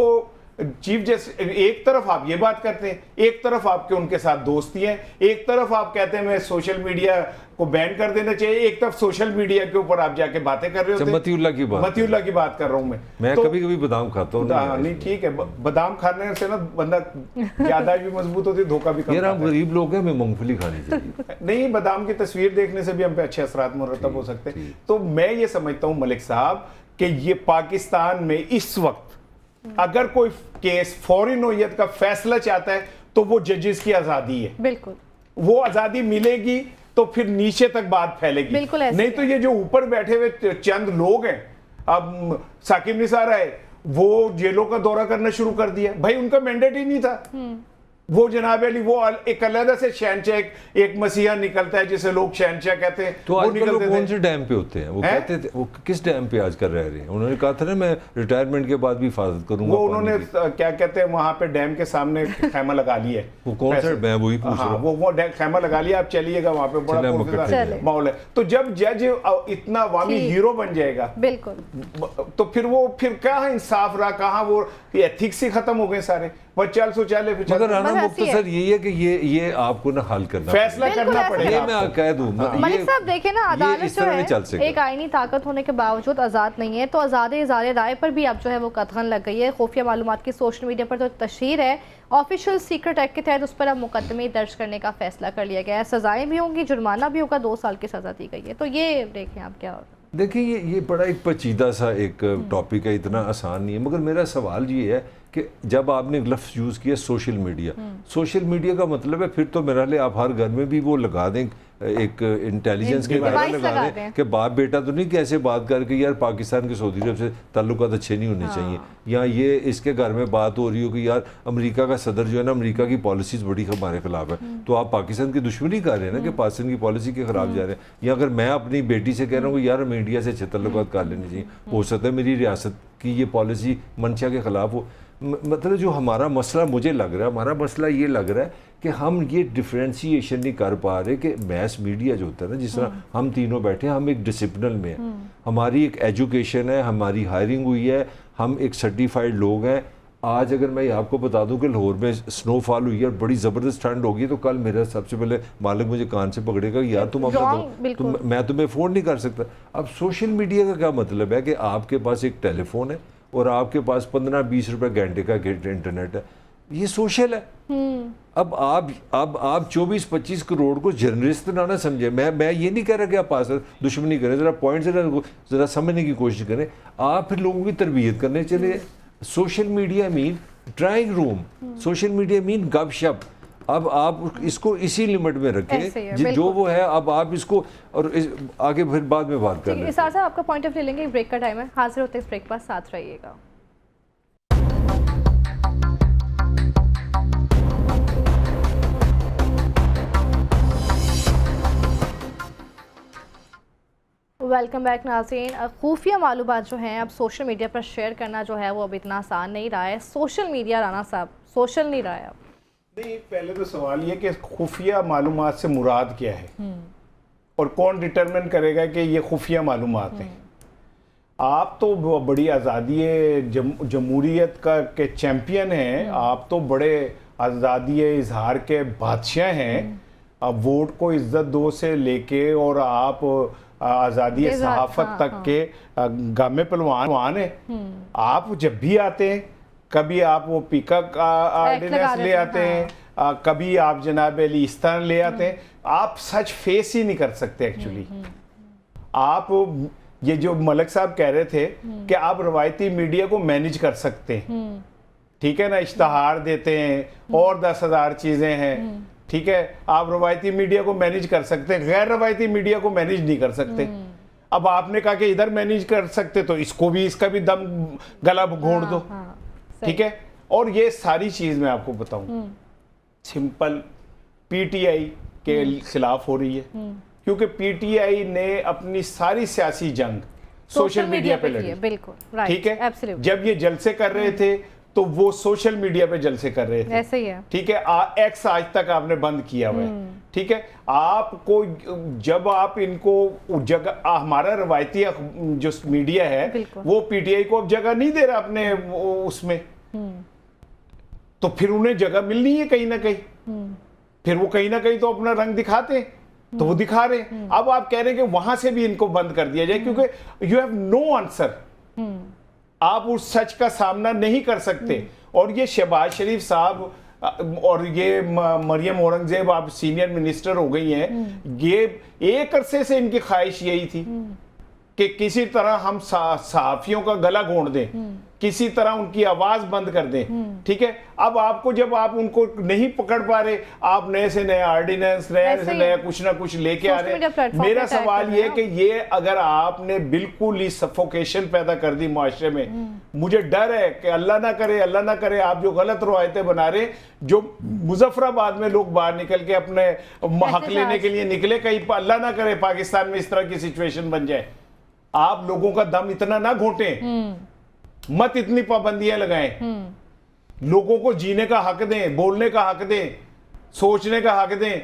चीफ जस्टिस एक तरफ आप ये बात करते हैं, एक तरफ आपके उनके साथ दोस्ती है, एक तरफ आप कहते हैं मैं सोशल मीडिया को बैन कर देना चाहिए, एक तरफ सोशल मीडिया के ऊपर आप जाके बातें कर रहे हो। मतीउल्लाह की बात कर रहा हूँ मैं तो, कभी बादाम खाता हूँ। नहीं ठीक है, बादाम खाने से ना बंदा याददाश्त भी मजबूत होती है, धोखा भी कम। यार हम गरीब लोग हैं, हमें मूंगफली खानी चाहिए। नहीं, बादाम की तस्वीर देखने से भी हम पे अच्छे असरात मुरतब हो सकते हैं। तो मैं ये समझता हूँ मलिक साहब कि ये पाकिस्तान में इस वक्त अगर कोई केस फौरी नोयत का फैसला चाहता है तो वो जजेस की आजादी है, बिल्कुल वो आजादी मिलेगी तो फिर नीचे तक बात फैलेगी, बिल्कुल नहीं तो ये जो ऊपर बैठे हुए चंद लोग हैं, अब साकिब निसार है वो जेलों का दौरा करना शुरू कर दिया, भाई उनका मैंडेट ही नहीं था। वो जनाब अली वो एक अलग से शहनशाह एक मसीहा निकलता है जिसे लोग शहनशाह कहते हैं, तो आजकल लोग कौन से डैम पे होते हैं, वो कहते थे वो किस डैम पे आजकल रह रहे हैं? उन्होंने कहा था ना मैं रिटायरमेंट के बाद भी हिफाजत करूंगा। वो उन्होंने क्या कहते हैं वहां पे डैम के सामने खैमा लगा लिया है। वो कौन सा डैम? वही पूछ रहा हूं। वो खैमा लगा लिया, आप चलिएगा वहां पे, बड़ा माहौल है। तो जब जज इतना अवामी हीरो बन जाएगा, बिल्कुल, तो फिर वो फिर कहाँ इंसाफ रहा, कहाँ वो एथिक्स ही खत्म हो गए सारे। मगर राना मुख्तसर यही है कि ये आपको ना हल करना, फैसला करना पड़ेगा। मैं कह दूं मलिक साहब देखिए ना, अदालत जो है एक आईनी ताकत होने के बावजूद आज़ाद नहीं है, तो आज़ाद इज़हार राय पर भी अब जो है वो कतगन लग गई है। खुफिया मालूमात की सोशल मीडिया पर तो तशहीर है, ऑफिशियल सीक्रेट एक्ट के तहत उस पर अब मुकदमे दर्ज करने का फैसला कर लिया गया है, सजाएं भी होंगी, जुर्माना भी होगा, 2 साल की सज़ा दी गई है। तो ये देखें आप क्या होगा। देखिए ये बड़ा एक पेचीदा सा एक टॉपिक है, इतना आसान नहीं है, मगर मेरा सवाल ये है कि जब आपने लफ्ज़ यूज़ किया सोशल मीडिया का मतलब है फिर तो मेरा लिए आप हर घर में भी वो लगा दें, एक इंटेलिजेंस के द्वारा लगा दें कि बाप बेटा तो नहीं कैसे बात करके यार पाकिस्तान के सऊदी अरब से ताल्लुकात अच्छे नहीं होने चाहिए, या ये इसके घर में बात हो रही हो कि यार अमेरिका का सदर जो है ना, अमेरिका की पॉलिसीज़ बड़ी हमारे खिलाफ है, तो आप पाकिस्तान की दुश्मनी कर रहे हैं ना कि पाकिस्तान की पॉलिसी के खिलाफ जा रहे हैं। या अगर मैं अपनी बेटी से कह रहा हूँ कि यार हमें इंडिया से अच्छे ताल्लुकात कर लेने चाहिए, हो सकता है मेरी रियासत की ये पॉलिसी मंशा के खिलाफ हो। मतलब जो हमारा मसला मुझे लग रहा है, हमारा मसला ये लग रहा है कि हम ये डिफ्रेंशिएशन नहीं कर पा रहे कि मैस मीडिया जो होता है ना, जिस तरह हम तीनों बैठे हैं, हम एक डिसिप्लिन में हैं, हमारी एक एजुकेशन है, हमारी हायरिंग हुई है, हम एक सर्टिफाइड लोग हैं। आज अगर मैं आपको बता दूं कि लाहौर में स्नोफॉल हुई है, बड़ी ज़बरदस्त ठंड होगी, तो कल मेरा सबसे पहले मालिक मुझे कान से पकड़ेगा यार तुम अपना दो, मैं तुम्हें फ़ोन नहीं कर सकता। अब सोशल मीडिया का क्या मतलब है कि आपके पास एक टेलीफोन है और आपके पास 15-20 रुपए घंटे का इंटरनेट है, ये सोशल है। अब आप 24-25 करोड़ को जर्नलिस्ट ना समझे। मैं ये नहीं कह रहा कि आप पास दुश्मनी करें, ज़रा पॉइंट ज़रा समझने की कोशिश करें। आप फिर लोगों की तरबियत करने चले। Social media mean drawing room, social media mean गपशप। अब आप इसको इसी लिमिट में रखें जो वो है। अब आप इसको और आगे फिर बाद में बात करें। इसार साहब आपका पॉइंट ऑफ व्यू लेंगे, ब्रेक का टाइम है, हाजिर होते हैं इस ब्रेक पर, साथ रहिएगा। वेलकम बैक नाज़रीन। खुफिया मालूमात जो हैं अब सोशल मीडिया पर शेयर करना जो है वो अब इतना आसान नहीं रहा है। सोशल मीडिया, राना साहब, सोशल नहीं रहा है अब। नहीं, पहले तो सवाल ये कि खुफिया मालूमात से मुराद क्या है और कौन डिटरमिन करेगा कि ये खुफिया मालूमात है। आप तो बड़ी आज़ादी जमहूरियत का के चैम्पियन हैं, आप तो बड़े आज़ादी इजहार के बादशाह हैं। अब वोट को इज्जत दो से लेके और आप आज़ादी सहाफत तक के गामे पहलवान हैं। आप जब भी आते हैं, कभी आप वो पिकअप ऑर्डिनेंस ले आते हैं, कभी आप जनाब अलीस्तान ले आते हैं। आप सच फेस ही नहीं कर सकते एक्चुअली। आप ये जो मलिक साहब कह रहे थे कि आप रवायती मीडिया को मैनेज कर सकते हैं, ठीक है ना, इश्तहार देते हैं और 10,000 चीजें हैं, ठीक है, आप रवायती मीडिया को मैनेज कर सकते हैं, गैर रवायती मीडिया को मैनेज नहीं कर सकते। अब आपने कहा कि इधर मैनेज कर सकते तो इसको भी, इसका भी दम गला घोंट दो, ठीक है। और ये सारी चीज मैं आपको बताऊं, सिंपल पीटीआई के खिलाफ हो रही है, क्योंकि पीटीआई ने अपनी सारी सियासी जंग सोशल मीडिया पे लड़ी, बिल्कुल ठीक है। जब ये जलसे कर रहे थे तो वो सोशल मीडिया पे जलसे कर रहे थे, ऐसे ही है, ठीक है। एक्स आज तक आपने बंद किया हुआ है, ठीक है। आपको जब आप इनको जगह, हमारा रवायती जो मीडिया है वो पीटीआई को अब जगह नहीं दे रहा अपने उसमें, तो फिर उन्हें जगह मिलनी है कहीं ना कहीं, फिर वो कहीं ना कहीं तो अपना रंग दिखाते हैं, तो वो दिखा रहे हैं। अब आप कह रहे हैं कि वहां से भी इनको बंद कर दिया जाए, क्योंकि यू हैव नो आंसर, आप उस सच का सामना नहीं कर सकते। और ये शहबाज शरीफ साहब और ये मरियम औरंगजेब आप सीनियर मिनिस्टर हो गई हैं, ये एक अरसे से इनकी ख्वाहिश यही थी कि किसी तरह हम सहाफियों का गला घोंट दें, किसी तरह उनकी आवाज बंद कर दें, ठीक है। अब आपको, जब आप उनको नहीं पकड़ पा रहे, आप नए से नया ऑर्डिनेंस, नया से नया कुछ ना कुछ लेके आ रहे हैं। मेरा सवाल ये कि ये अगर आपने बिल्कुल ही सफोकेशन पैदा कर दी माशरे में, मुझे डर है कि अल्लाह ना करे आप जो गलत रवायतें बना रहे, जो मुजफ्फराबाद में लोग बाहर निकल के अपने हक लेने के लिए निकले, कहीं अल्लाह ना करे पाकिस्तान में इस तरह की सिचुएशन बन जाए। आप लोगों का दम इतना ना घोटें, मत इतनी पाबंदियां लगाएं, लोगों को जीने का हक दें, बोलने का हक दें, सोचने का हक दें।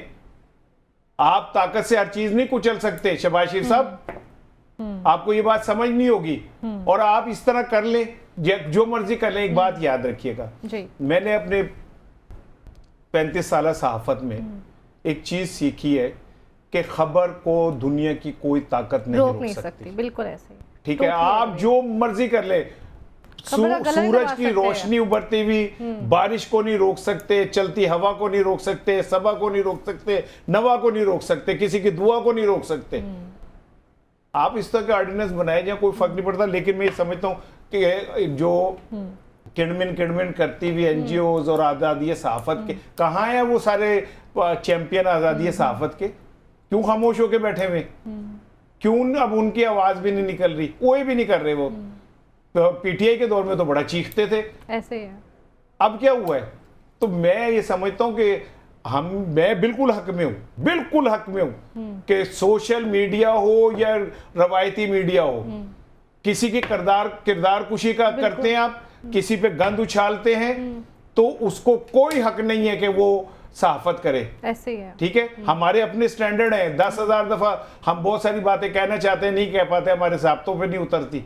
आप ताकत से हर चीज नहीं कुचल सकते शहबाज शरीफ साहब, आपको ये बात समझ नहीं होगी। और आप इस तरह कर लें, जो मर्जी कर लें। एक बात याद रखिएगा, मैंने अपने 35 साल सहाफत में एक चीज सीखी है कि खबर को दुनिया की कोई ताकत नहीं रोक सकती। बिल्कुल ऐसे, ठीक है। आप जो मर्जी कर ले, सूरज की रोशनी उभरती हुई बारिश को नहीं रोक सकते, चलती हवा को नहीं रोक सकते, सबा को नहीं रोक सकते, नवा को नहीं रोक सकते, किसी की दुआ को नहीं रोक सकते। आप इस तरह के ऑर्डिनेंस बनाए जाए, कोई फर्क नहीं पड़ता। लेकिन मैं ये समझता हूँ कि जो किड़मिन करती हुई एनजीओज और आज़ादी सहाफत के, कहाँ है वो सारे चैंपियन आज़ादी सहाफत के? क्यों खामोश होके बैठे हुए? क्यों अब उनकी आवाज भी नहीं निकल रही? कोई भी नहीं कर रहे वो। तो पीटीआई के दौर में तो बड़ा चीखते थे, ऐसे ही है। अब क्या हुआ है? तो मैं ये समझता हूं कि मैं बिल्कुल हक में हूं कि सोशल मीडिया हो या रवायती मीडिया हो, किसी की किरदार कुशी का करते हैं आप, किसी पे गंद उछालते हैं, तो उसको कोई हक नहीं है कि वो सहाफत करे, ऐसे ही है, ठीक है। हमारे अपने स्टैंडर्ड हैं, 10,000 दफा हम बहुत सारी बातें कहना चाहते हैं, नहीं कह पाते, हमारे ज़ाब्तों पे नहीं उतरती।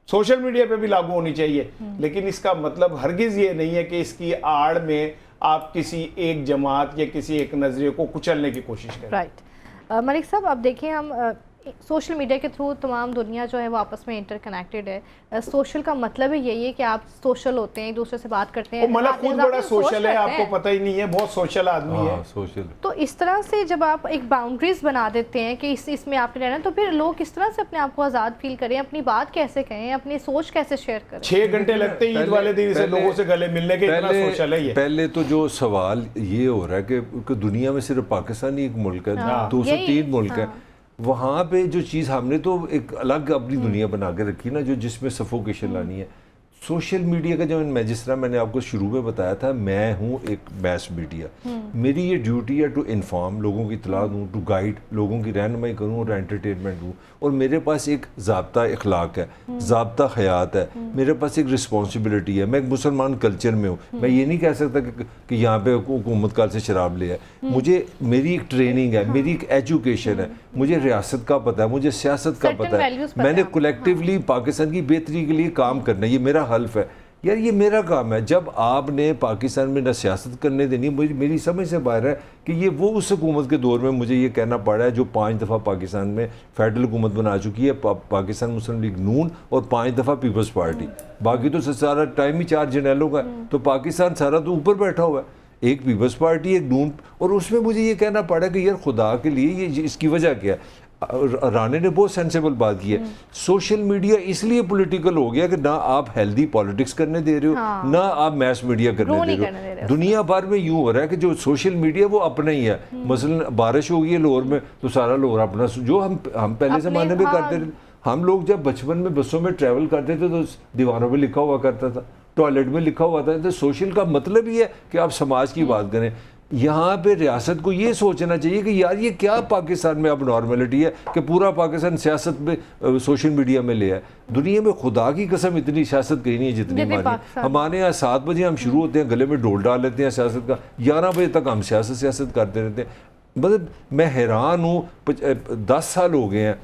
सोशल मीडिया पे भी लागू होनी चाहिए, लेकिन इसका मतलब हरगिज ये नहीं है कि इसकी आड़ में आप किसी एक जमात या किसी एक नजरिए को कुचलने की कोशिश करें। राइट। मलिक साहब, अब देखिए, हम सोशल मीडिया के थ्रू तमाम दुनिया जो है वो आपस में इंटरकनेक्टेड है। सोशल का मतलब ही यही है कि आप सोशल होते हैं, एक दूसरे से बात करते हैं। मतलब खुद बड़ा सोशल है, आपको पता ही नहीं है, बहुत सोशल आदमी है। सोशल। तो इस तरह से जब आप एक बाउंड्रीज बना देते हैं कि इसमें आपने रहना है, तो फिर लोग किस तरह से अपने आप को आज़ाद फील करें, अपनी बात कैसे कहें, अपनी सोच कैसे शेयर करें? 6 घंटे लगते हैं ईद वाले दिन से लोगों से गले मिलने के, इतना सोशल है ये। पहले तो जो सवाल ये हो रहा है कि दुनिया में सिर्फ पाकिस्तान ही एक मुल्क है, 203 मुल्क है, वहाँ पे जो चीज़ हमने तो एक अलग अपनी दुनिया बना के रखी ना, जो जिसमें सफोकेशन लानी है। सोशल मीडिया का जो जिस तरह मैंने आपको शुरू में बताया था, मैं हूँ एक मैस मीडिया। मेरी ये ड्यूटी है टू इन्फॉर्म, लोगों की इतला दूँ, टू गाइड, लोगों की रहनुमाई करूँ और एंटरटेनमेंट दूँ। और मेरे पास एक ज़ाब्ता अखलाक है, ज़ाब्ता हयात है, मेरे पास एक रिस्पॉन्सिबिलिटी है। मैं एक मुसलमान कल्चर में हूँ, मैं ये नहीं कह सकता कि यहाँ पे हुकूमत काल से शराब ले है। मुझे मेरी एक ट्रेनिंग है, मेरी एक एजुकेशन है, मुझे रियासत का पता है, मुझे सियासत का पता है। मैंने कलेक्टिवली पाकिस्तान की बेहतरी के लिए काम करना है, ये मेरा हल्फ है यार, ये मेरा काम है। जब आपने पाकिस्तान में ना सियासत करने देनी, मुझे मेरी समझ से बाहर है कि ये वो उस हुकूमत के दौर में मुझे ये कहना पड़ा है जो 5 दफ़ा पाकिस्तान में फेडरल हुकूमत बना चुकी है, पाकिस्तान मुस्लिम लीग नून और 5 दफ़ा पीपल्स पार्टी। बाकी तो सारा टाइम ही 4 जर्नैलों का, तो पाकिस्तान सारा तो ऊपर बैठा हुआ है, एक पीपल्स पार्टी, एक नून। और उसमें मुझे ये कहना पड़ा कि यार खुदा के लिए ये इसकी वजह क्या है। राणे ने बहुत सेंसिबल बात की है, सोशल मीडिया इसलिए पॉलिटिकल हो गया कि ना आप हेल्दी पॉलिटिक्स करने दे रहे हो, हाँ। ना आप मैस मीडिया करने दे रहे हो। दुनिया भर में यूं हो रहा है कि जो सोशल मीडिया वो अपना ही है। मसलन बारिश हो गई है लाहौर में तो सारा लाहौर अपना, जो हम पहले ज़माने में करते थे। हम लोग जब बचपन में बसों में ट्रैवल करते थे तो दीवारों में लिखा हुआ करता था, टॉयलेट में लिखा हुआ था। तो सोशल का मतलब ही है कि आप समाज की बात करें। यहाँ पे रियासत को ये सोचना चाहिए कि यार ये क्या पाकिस्तान में अब नॉर्मलिटी है कि पूरा पाकिस्तान सियासत में सोशल मीडिया में ले है। दुनिया में खुदा की कसम इतनी सियासत कहीं नहीं है जितनी हमारी। हमारे यहाँ 7 बजे हम शुरू होते हैं, गले में डोल डाल लेते हैं सियासत का, 11 बजे तक हम सियासत करते रहते हैं। मतलब मैं हैरान हूँ, 10 साल हो गए हैं,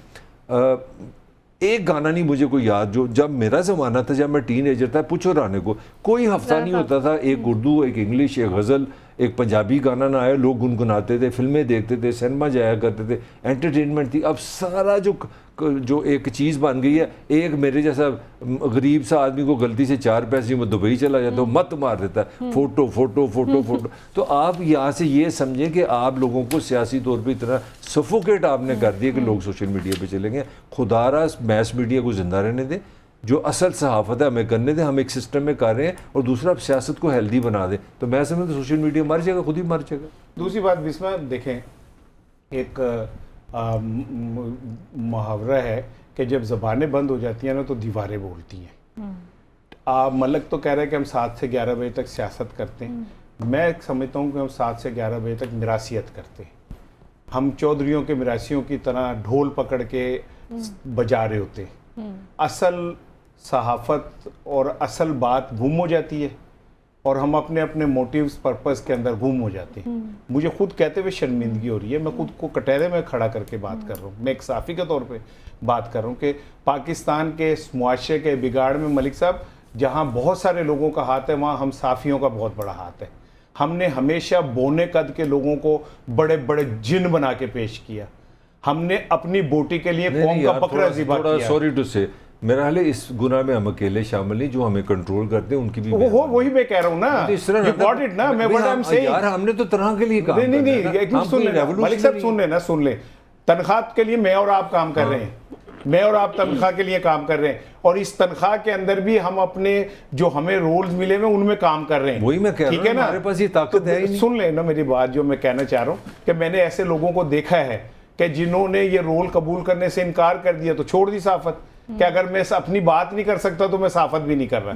एक गाना नहीं मुझे कोई याद जो जब मेरा ज़माना था, जब मैं टीनेजर था, पूछो राने को, कोई हफ्ता नहीं होता था एक उर्दू, एक इंग्लिश, एक गज़ल, एक पंजाबी गाना ना आए। लोग गुनगुनाते थे, फिल्में देखते थे, सिनेमा जाया करते थे, एंटरटेनमेंट थी। अब सारा जो एक चीज़ बन गई है, एक मेरे जैसा गरीब सा आदमी को गलती से 4 पैसे में दुबई चला जाता है, मत मार देता है, फोटो फोटो फोटो फोटो। तो आप यहाँ से ये समझें कि आप लोगों को सियासी तौर पे इतना सफोकेट आपने कर दिया कि लोग सोशल मीडिया पे चलेंगे। खुदारा मैस मीडिया को जिंदा रहने दें, जो असल सहाफ़त है हमें करने दें, हम एक सिस्टम में कर रहे हैं। और दूसरा, आप सियासत को हेल्दी बना दें, तो मैं समझता हूं सोशल मीडिया मर जाएगा, खुद ही मर जाएगा। दूसरी बात बिस्मा, देखें, एक मुहावरा है कि जब ज़बानें बंद हो जाती हैं ना तो दीवारें बोलती हैं। मलक तो कह रहे हैं कि हम 7 से 11 बजे तक सियासत करते हैं, मैं समझता हूँ कि हम 7 से 11 बजे तक मिरासियत करते हैं। हम चौधरियों के मिरासियों की तरह ढोल पकड़ के बजा रहे होते हैं। असल सहाफ़त और असल बात गुम हो जाती है और हम अपने अपने मोटिव्स पर्पस के अंदर गुम हो जाते हैं। मुझे खुद कहते हुए शर्मिंदगी हो रही है, मैं खुद को कटहरे में खड़ा करके बात कर रहा हूँ। मैं एक साफ़ी के तौर पे बात कर रहा हूँ कि पाकिस्तान के मुआशरे के बिगाड़ में मलिक साहब, जहाँ बहुत सारे लोगों का हाथ है, वहाँ हम साफ़ियों का बहुत बड़ा हाथ है। हमने हमेशा बोने कद के लोगों को बड़े बड़े जिन बना के पेश किया। हमने अपनी बोटी के लिए कौम का बकरा ज़िबा किया। सॉरी टू से, मेरा हाल है इस गुनाह में हम अकेले शामिल नहीं, जो हमें कंट्रोल करते हैं उनकी भी वही मैं कह रहा हूँ ना, इस तरह गॉट इट ना। मैं व्हाट आई एम सेइंग, यार हमने तो तरह के लिए काम नहीं नहीं नहीं, सुन ले मलिक साहब, सुन ले। तनख्वाह के लिए मैं और आप काम कर रहे हैं, मैं और आप तनख्वाह के लिए काम कर रहे हैं, और इस तनख्वाह के अंदर भी हम अपने जो हमें रोल्स मिले हुए उनमें काम कर रहे हैं। वही मैं कह रहा हूं, हमारे पास ये ताकत है ही नहीं। सुन ले ना मेरी बात, जो मैं कहना चाह रहा हूँ कि मैंने ऐसे लोगों को देखा है कि जिन्होंने ये रोल कबूल करने से इनकार कर दिया तो छोड़ दी साफत, कि अगर मैं अपनी बात नहीं कर सकता तो मैं साफत भी नहीं कर रहा।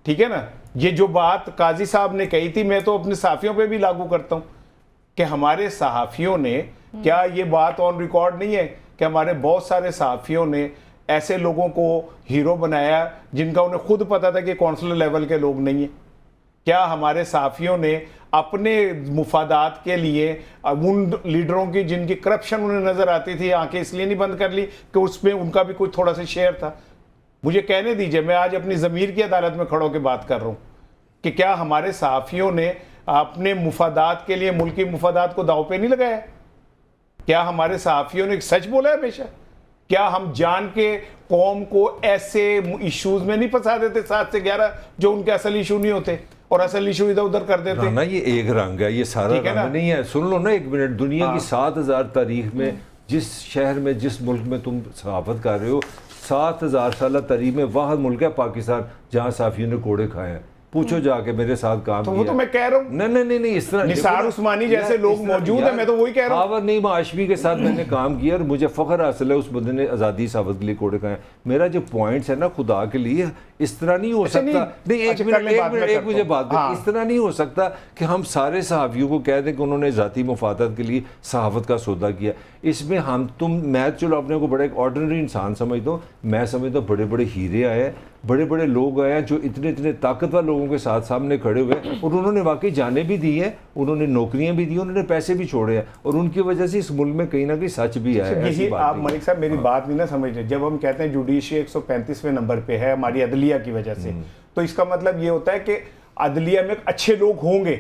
ठीक है ना। ये जो बात काजी साहब ने कही थी, मैं तो अपने साफियों पे भी लागू करता हूँ कि हमारे सहाफ़ियों ने, क्या ये बात ऑन रिकॉर्ड नहीं है कि हमारे बहुत सारे सहाफ़ियों ने ऐसे लोगों को हीरो बनाया जिनका उन्हें खुद पता था कि कौंसलर लेवल के लोग नहीं है। क्या हमारे सहाफ़ियों ने अपने मुफादात के लिए उन लीडरों की जिनकी करप्शन उन्हें नज़र आती थी, आंखें इसलिए नहीं बंद कर ली कि उसमें उनका भी कोई थोड़ा सा शेयर था? मुझे कहने दीजिए, मैं आज अपनी ज़मीर की अदालत में खड़ो के बात कर रहा हूँ कि क्या हमारे सहाफ़ियों ने अपने मुफादात के लिए मुल्की मुफादात को दाव पे नहीं लगाया? क्या हमारे सहाफ़ियों ने सच बोला है हमेशा? क्या हम जान के कौम को ऐसे इश्यूज में नहीं फंसा देते 7 से 11 जो उनके असल इशू नहीं होते और असल इशू इधर उधर कर देते? ना, ये एक रंग है, ये सारा रंग नहीं है। सुन लो ना एक मिनट, दुनिया की 7000 तारीख में जिस शहर में, जिस मुल्क में तुम सहाफत कर रहे हो, 7000 साल तारीख में वाहद मुल्क है पाकिस्तान जहाँ सहाफ़ियों ने कोड़े खाए हैं। पूछो जाके, मेरे साथ काम तो वो तो मैं कह रहा हूँ, नहीं इस तरह निसार उस्मानी जैसे लोग मौजूद है, मैं तो वही कह रहा हूँ। नहीं, माशवी के साथ मैंने काम किया और मुझे फ़ख्र हासिल है उस बंदे ने आज़ादी सावत के लिए कोड़े खाए। मेरा जो पॉइंट्स है ना, खुदा के लिए इस तरह नहीं हो अच्छा, सकता। नहीं, एक अच्छा, मिनट कर ले, बाद में एक करता मुझे हूं। बात कर, हाँ। इस तरह नहीं हो सकता कि हम सारे सहाफ़ियों को कह दें कि उन्होंने ज़ाती मुफादत के लिए सहाफ़त का सौदा किया। इसमें हम तुम मैं चलो अपने को बड़ा एक ऑर्डिनरी इंसान समझता हूँ, मैं समझता हूँ बड़े बड़े हीरे आए हैं, बड़े बड़े लोग आए हैं जो इतने इतने ताकतवर लोगों के साथ सामने खड़े हुए हैं, और उन्होंने वाकई जाने भी दी है, उन्होंने नौकरियां भी दी, उन्होंने पैसे भी छोड़े हैं, और उनकी वजह से इस मुल्क में कहीं ना कहीं सच भी आया है। ऐसी यही बात आप नहीं है। मलिक साहब मेरी बात नहीं ना समझ रहे। जब हम कहते हैं जुडिशरी 135वें नंबर पे है हमारी अदलिया की वजह से, तो इसका मतलब ये होता है कि अदलिया में अच्छे लोग होंगे,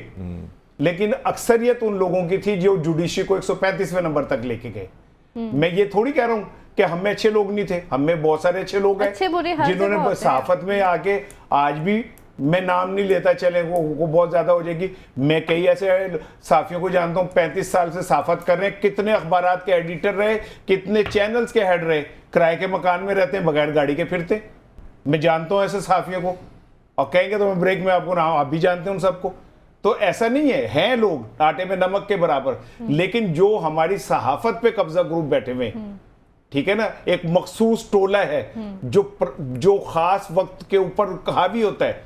लेकिन अक्सरियत उन लोगों की थी जो जुडिशरी को 135वें नंबर तक लेके गए। मैं ये थोड़ी कह रहा हूं कि हम में अच्छे लोग नहीं थे, हम में बहुत सारे अच्छे लोग हैं अच्छे बुरे हर जगह जिन्होंने होते हैं। सहाफत में आके, आज भी मैं नाम नहीं लेता, चले वो बहुत ज्यादा हो जाएगी, मैं कई ऐसे साफियों को जानता हूँ 35 साल से साफत कर रहे हैं, कितने अखबारात के एडिटर रहे, कितने चैनल्स के हेड रहे, किराए के मकान में रहते हैं, बगैर गाड़ी के फिरते। मैं जानता हूँ ऐसे साफियों को, और कहेंगे तो मैं ब्रेक में आपको नाम, आप भी जानते हैं उन सबको। तो ऐसा नहीं है, हैं लोग आटे में नमक के बराबर, लेकिन जो हमारी सहाफत पे कब्जा ग्रुप बैठे हुए हैं, ठीक है ना, एक मखसूस टोला है जो खास वक्त के ऊपर हावी होता है,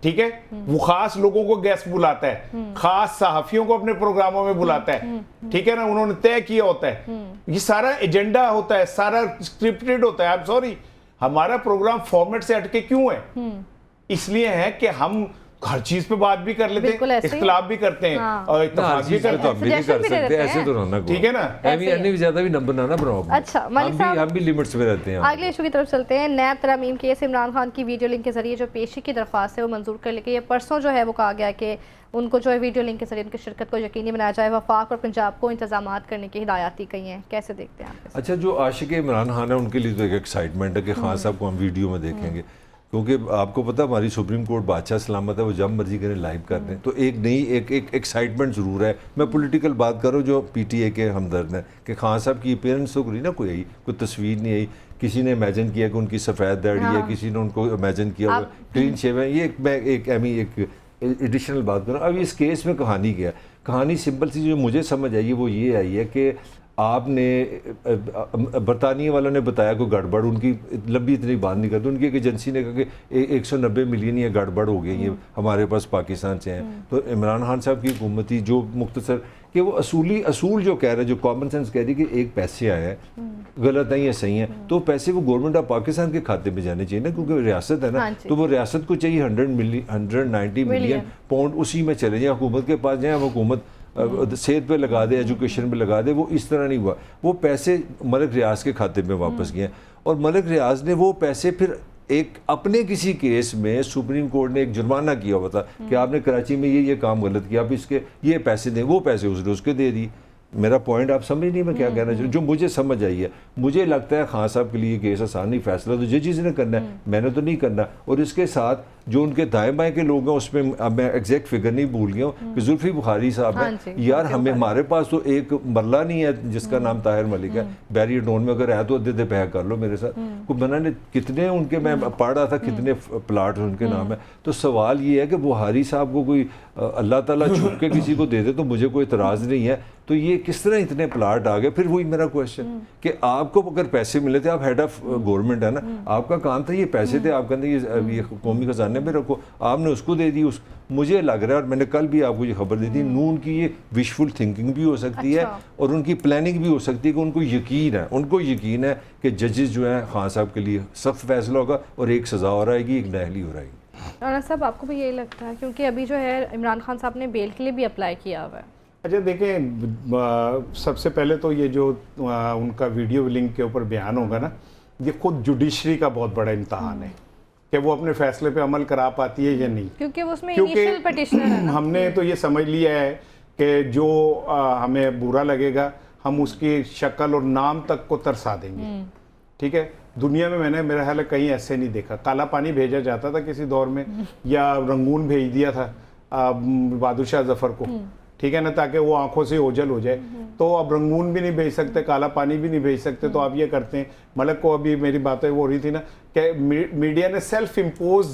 ठीक है, वो खास लोगों को गेस्ट बुलाता है, खास सहाफियों को अपने प्रोग्रामों में बुलाता है, ठीक है ना, उन्होंने तय किया होता है, ये सारा एजेंडा होता है, सारा स्क्रिप्टेड होता है। आई एम सॉरी, हमारा प्रोग्राम फॉर्मेट से हटके क्यों है? इसलिए है कि हम हर चीज पे बात भी कर लेते बिल्कुल हैं, ऐसे ही। इख्तिलाफ भी करते हैं, हाँ। और ना, इत्तेफाक हर भी चीज़ पे करते तो हैं। हम भी नहीं कर Suggestion भी दे सकते, देते ऐसे हैं। तो रहना कोई। ठीक है ना? ऐसे ही ज़्यादा भी नंबर ना बनाओ अपने। अच्छा, मलिक साहब, हम भी लिमिट्स में रहते हैं। अगले इशू की तरफ चलते हैं। नैब तरमीम केस, इमरान खान की वीडियो लिंक के जरिए जो पेशी की दरख्वास्त है वो मंजूर कर ली गई है। परसों जो है वो कहा गया कि उनको जो है वीडियो लिंक के जरिए उनकी शिरकत को यकीनी बनाया जाए। वफाक और पंजाब को इंतजाम करने की हिदायत दी गई हैं। कैसे देखते हैं आप? अच्छा, जो आशिक इमरान खान है उनके लिए तो एक एक्साइटमेंट है कि खान साहब को हम वीडियो में देखेंगे, क्योंकि आपको पता हमारी सुप्रीम कोर्ट बादशाह सलामत है, वो जब मर्जी करें लाइव कर दें, तो एक नई एक एक्साइटमेंट ज़रूर है। मैं पॉलिटिकल बात कर रहा हूँ, जो पीटीए के हमदर्द हैं कि खान साहब की अपीयरेंस तो करी ना, कोई आई, कोई तस्वीर नहीं आई, किसी ने इमेजिन किया कि उनकी सफ़ेद दाढ़ी है, किसी ने उनको इमेजिन किया हुआ क्लीन शेव है। ये मैं एक एडिशनल बात कर रहा हूँ। अब इस केस में कहानी क्या है? कहानी सिंपल सी जो मुझे समझ आई है वो ये आई है कि आपने बरतानिया वालों ने बताया कोई गड़बड़, उनकी लंबी इतनी बात नहीं करती, उनकी एक एजेंसी ने कहा कि 190 मिलियन ये गड़बड़ हो गई, ये हमारे पास पाकिस्तान से हैं। तो इमरान खान साहब की हुकूमती जो मुख्तसर कि वो असूल जो कह रहे हैं, जो कॉमन सेंस कह रही है कि एक पैसे आए हैं, गलत नहीं है, सही है, तो पैसे वो गवर्नमेंट ऑफ पाकिस्तान के खाते में जाने चाहिए ना, क्योंकि रियासत है ना। हाँ, तो वो रियासत को चाहिए 190 मिलियन पाउंड उसी में चले जाए, हुकूमत के पास जाए, हुकूमत सेहत पे लगा दे, एजुकेशन पे लगा दे। वो इस तरह नहीं हुआ, वो पैसे मलिक रियाज के खाते में वापस गए, और मलिक रियाज ने वो पैसे फिर एक अपने किसी केस में सुप्रीम कोर्ट ने एक जुर्माना किया हुआ था कि आपने कराची में ये काम गलत किया, आप इसके ये पैसे दें, वो पैसे उसने उसके दे दी। मेरा पॉइंट आप समझ नहीं मैं क्या कहना चाहूँ? जो मुझे समझ आई है, मुझे लगता है खान साहब के लिए केस आसान नहीं, फैसला तो जजिस ने करना है, मैंने तो नहीं करना। और इसके साथ जो उनके दाएं बाएं के लोग हैं, उसमें अब मैं एग्जैक्ट फिगर नहीं भूल गया हूँ कि जुल्फी बुखारी साहब हैं यार, हमारे पास तो एक मरला नहीं है जिसका नाम ताहिर मलिक है, बैरियर टोन में अगर है तो अद्धे पैक कर लो मेरे साथ। को मैंने कितने उनके, मैं पढ़ रहा था कितने प्लाट उनके नाम है। तो सवाल ये है कि बुहारी साहब को कोई अल्लाह ताला छुप के किसी को दे दे तो मुझे कोई इतराज़ नहीं है, तो ये किस तरह इतने प्लाट आ गए? फिर वही मेरा क्वेश्चन कि आपको अगर पैसे मिले थे, आप हेड ऑफ गवर्नमेंट है ना, आपका काम था ये पैसे थे, आप कहते ये कौमी खजाने में रखो, आपने उसको दे दी। मुझे लग रहा है, और मैंने कल भी आपको ये खबर दी थी, नून की ये विशफुल थिंकिंग भी हो सकती है और उनकी प्लानिंग भी हो सकती है कि उनको यकीन है कि जजेस जो हैं खान साहब के लिए सख्त फैसला होगा और एक सज़ा हो रहेगी, एक नाअहली हो रहेगी। राना साहब, आपको भी यही लगता है? क्योंकि अभी जो है इमरान खान साहब ने बेल के लिए भी अप्लाई किया हुआ है। अच्छा देखें, सबसे पहले तो ये जो उनका वीडियो लिंक के ऊपर बयान होगा ना, ये खुद जुडिशरी का बहुत बड़ा इम्तहान है कि वो अपने फैसले पे अमल करा पाती है या नहीं, क्योंकि वो उसमें इनिशियल पिटिशनर है ना। हमने तो ये समझ लिया है कि जो हमें बुरा लगेगा हम उसकी शक्ल और नाम तक को तरसा देंगे, ठीक है। दुनिया में मैंने, मेरा ख्याल है कहीं ऐसे नहीं देखा। काला पानी भेजा जाता था किसी दौर में, या रंगून भेज दिया था बहादुर शाह जफर को, ठीक है ना, ताकि वो आंखों से ओझल हो जाए। तो अब रंगून भी नहीं भेज सकते, काला पानी भी नहीं भेज सकते, तो आप ये करते हैं। मलिक को अभी मेरी बातें वो हो रही थी ना कि मीडिया ने सेल्फ इम्पोज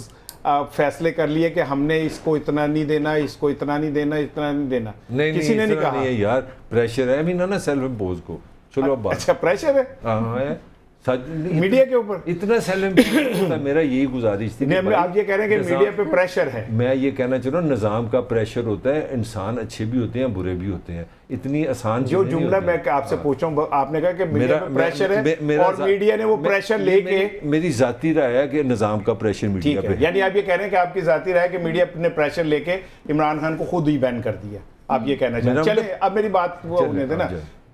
फैसले कर लिए कि हमने इसको इतना नहीं देना, इसको इतना नहीं देना, इतना नहीं देना। किसी ने नहीं कहा यार, प्रेशर है, अभी ना सेल्फ इम्पोज को, चलो अब बात। अच्छा, प्रेशर है? हाँ है, मीडिया के ऊपर इतना होता मेरा यही गुजारिश थी नहीं, आप ये कह रहे हैं कि मीडिया पे प्रेशर है। मैं ये कहना चाह रहा हूँ निज़ाम का प्रेशर होता है, इंसान अच्छे भी होते हैं बुरे भी होते हैं, इतनी आसान जो जुमला मैं आपसे पूछ रहा हूँ, आपने कहा कि मीडिया पे प्रेशर है और मीडिया ने वो प्रेशर लेके, मेरी जाती राय है कि निज़ाम का प्रेशर मीडिया पे, यानी आप ये कह रहे हैं कि आपकी जाती राय है कि मीडिया ने प्रेशर लेके इमरान खान को खुद ही बैन कर दिया, आप ये कहना चाहते हैं। चले अब मेरी बात वो होने थे ना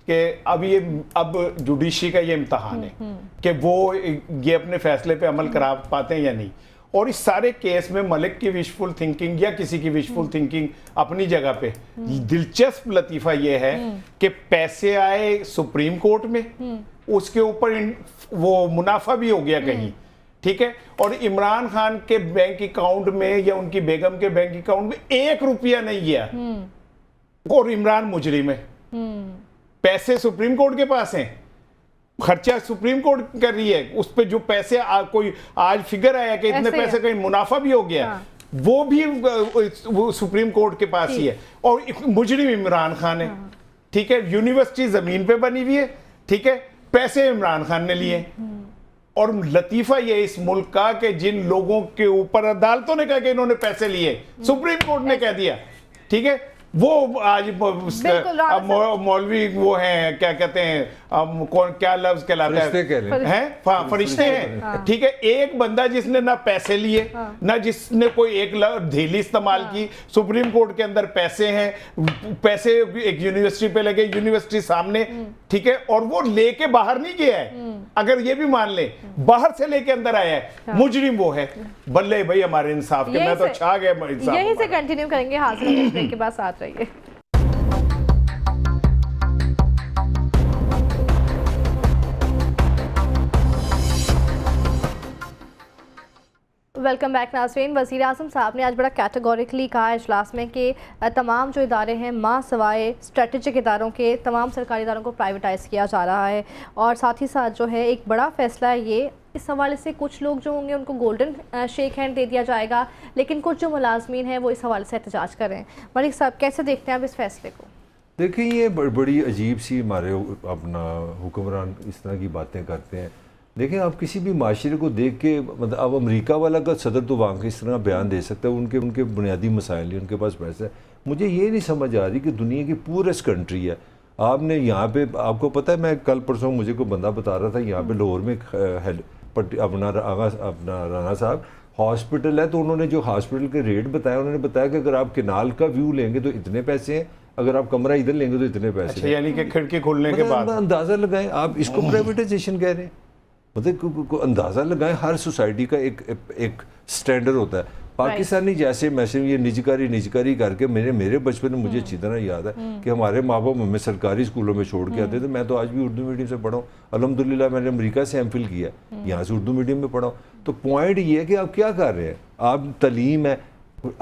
कि अब जुडिशरी का ये इम्तहान है कि वो ये अपने फैसले पे अमल करा पाते हैं या नहीं। और इस सारे केस में मलिक की विशफुल थिंकिंग या किसी की विशफुल थिंकिंग अपनी जगह पे, दिलचस्प लतीफ़ा ये है कि पैसे आए सुप्रीम कोर्ट में, उसके ऊपर वो मुनाफा भी हो गया कहीं, ठीक है, और इमरान खान के बैंक अकाउंट में या उनकी बेगम के बैंक अकाउंट में 1 रुपया नहीं गया, और इमरान मुजरिम है। पैसे सुप्रीम कोर्ट के पास हैं, खर्चा सुप्रीम कोर्ट कर रही है, उस पे जो पैसे कोई आज फिगर आया कि इतने पैसे कहीं मुनाफा भी हो गया, हाँ। वो भी वो सुप्रीम कोर्ट के पास ही है, और मुजरिम इमरान खान है, हाँ। ठीक है, यूनिवर्सिटी जमीन पे बनी हुई है, ठीक है, पैसे इमरान खान ने लिए। और लतीफा ये इस मुल्क का कि जिन लोगों के ऊपर अदालतों ने कहा कि इन्होंने पैसे लिए, सुप्रीम कोर्ट ने कह दिया, ठीक है, वो आज मौलवी वो हैं, क्या कहते हैं, कौन क्या लफ्ज कहलाता है, फरिश्ते हैं, ठीक है। एक बंदा जिसने ना पैसे लिए, ना जिसने कोई एक ढीली इस्तेमाल की, सुप्रीम कोर्ट के अंदर पैसे हैं, पैसे एक यूनिवर्सिटी पे लगे, यूनिवर्सिटी सामने, ठीक है, और वो लेके बाहर नहीं गया है, अगर ये भी मान ले बाहर से लेके अंदर आया है, मुजरिम वो है। बल्ले भाई हमारे इंसाफ के, मैं तो छा गया इंसाफ। यहीं से कंटिन्यू करेंगे, हासिल के बाद साथ रहिए। वेलकम बैक नाज़रीन। वज़ीर आज़म साहब ने आज बड़ा कैटेगोरिकली कहा है इजलास में कि तमाम जो इदारे हैं मां सवाए स्ट्रेटेजिक इदारों के, तमाम सरकारी इदारों को प्राइवेटाइज़ किया जा रहा है, और साथ ही साथ जो है एक बड़ा फ़ैसला है ये, इस हवाले से कुछ लोग जो होंगे उनको गोल्डन शेक हैंड दे दिया जाएगा, लेकिन कुछ जो मुलाजमीन हैं वो इस हवाले से एहतजाज कर रहे हैं। मलिक साहब कैसे देखते हैं आप इस फैसले को? देखिए ये बड़ी अजीब सी हमारे अपना हुक्मरान इस तरह की बातें करते हैं। देखिए आप किसी भी माशरे को देख के, मतलब अब अमेरिका वाला का सदर तो वहाँ के इस तरह बयान दे सकता है, उनके बुनियादी मसाइल हैं, उनके पास पैसा है। मुझे ये नहीं समझ आ रही कि दुनिया की पूरेस्ट कंट्री है, आपने यहाँ पे, आपको पता है मैं कल परसों मुझे कोई बंदा बता रहा था यहाँ पे लाहौर में अपना राना साहब हॉस्पिटल है, तो उन्होंने जो हॉस्पिटल के रेट बताया, उन्होंने बताया कि अगर आप केनाल का व्यू लेंगे तो इतने पैसे हैं, अगर आप कमरा इधर लेंगे तो इतने पैसे। अच्छा, यानी कि खिड़की खोलने के बाद अंदाज़ा लगाएं, आप इसको प्राइवेटाइजेशन कह रहे हैं, मतलब अंदाज़ा लगाएं। हर सोसाइटी का एक स्टैंडर्ड होता है। पाकिस्तानी जैसे मैसेज ये निजकारी करके, मेरे बचपन में मुझे अच्छी तरह याद है कि हमारे माँ बाप हमें सरकारी स्कूलों में छोड़ के आते थे। मैं तो आज भी उर्दू मीडियम से पढ़ा हूँ, अल्हम्दुलिल्लाह मैंने अमेरिका से एमफिल किया, यहाँ से उर्दू मीडियम में पढ़ा हूँ। तो पॉइंट ये है कि आप क्या कर रहे हैं, आप तलीम है,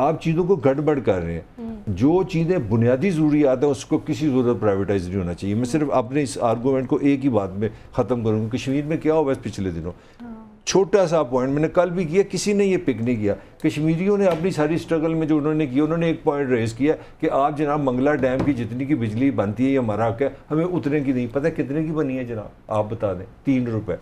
आप चीज़ों को गड़बड़ कर रहे हैं। जो चीज़ें बुनियादी ज़रूरियात हैं उसको किसी ज़रूरत प्राइवेटाइज नहीं होना चाहिए। मैं सिर्फ अपने इस आर्गूमेंट को एक ही बात में ख़त्म करूँगा। कश्मीर में क्या हुआ पिछले दिनों, छोटा सा पॉइंट मैंने कल भी किया, किसी ने ये पिक नहीं किया। कश्मीरियों ने अपनी सारी स्ट्रगल में जो उन्होंने किया, उन्होंने एक पॉइंट रेज़ किया कि आप जनाब मंगला डैम की जितनी की बिजली बनती है ये हमारा हक है, हमें उतने की नहीं। पता है कितने की बनी है जनाब, आप बता दें, 3 रुपये।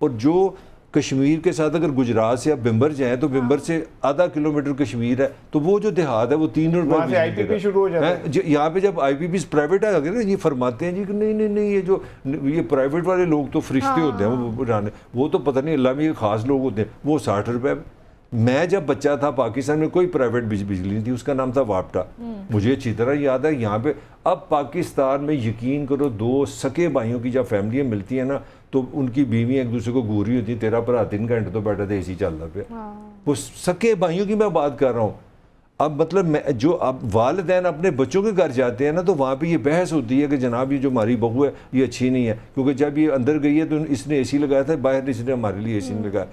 और जो कश्मीर के साथ अगर गुजरात से आप बिम्बर जाएँ तो बिम्बर से आधा किलोमीटर कश्मीर है, तो वो जो देहात है वो 3 रुपये IPP शुरू हो जाता है। यहाँ पे जब IPP प्राइवेट आ गए ना, ये फरमाते हैं जी कि नहीं ये प्राइवेट वाले लोग तो फरिश्ते होते हैं, वो तो पता नहीं अल्लाह में ख़ास लोग होते हैं, वो 60 रुपये। मैं जब बच्चा था पाकिस्तान में कोई प्राइवेट बिजली नहीं थी, उसका नाम था वापटा, मुझे अच्छी तरह याद है। यहाँ पे अब पाकिस्तान में यकीन करो 2 सके भाइयों की जब फैमिलियाँ मिलती हैं ना, तो उनकी बीवी एक दूसरे को घूरी होती है, तेरा भरा 3 घंटे तो बैठा था AC चल रहा पे। वो सके भाइयों की मैं बात कर रहा हूँ। अब मतलब मैं जो अब वालिदैन अपने बच्चों के घर जाते हैं ना, तो वहाँ पे ये बहस होती है कि जनाब ये जो हमारी बहू है ये अच्छी नहीं है, क्योंकि जब ये अंदर गई है तो इसने AC लगाया था, बाहर इसने हमारे लिए AC नहीं लगाया।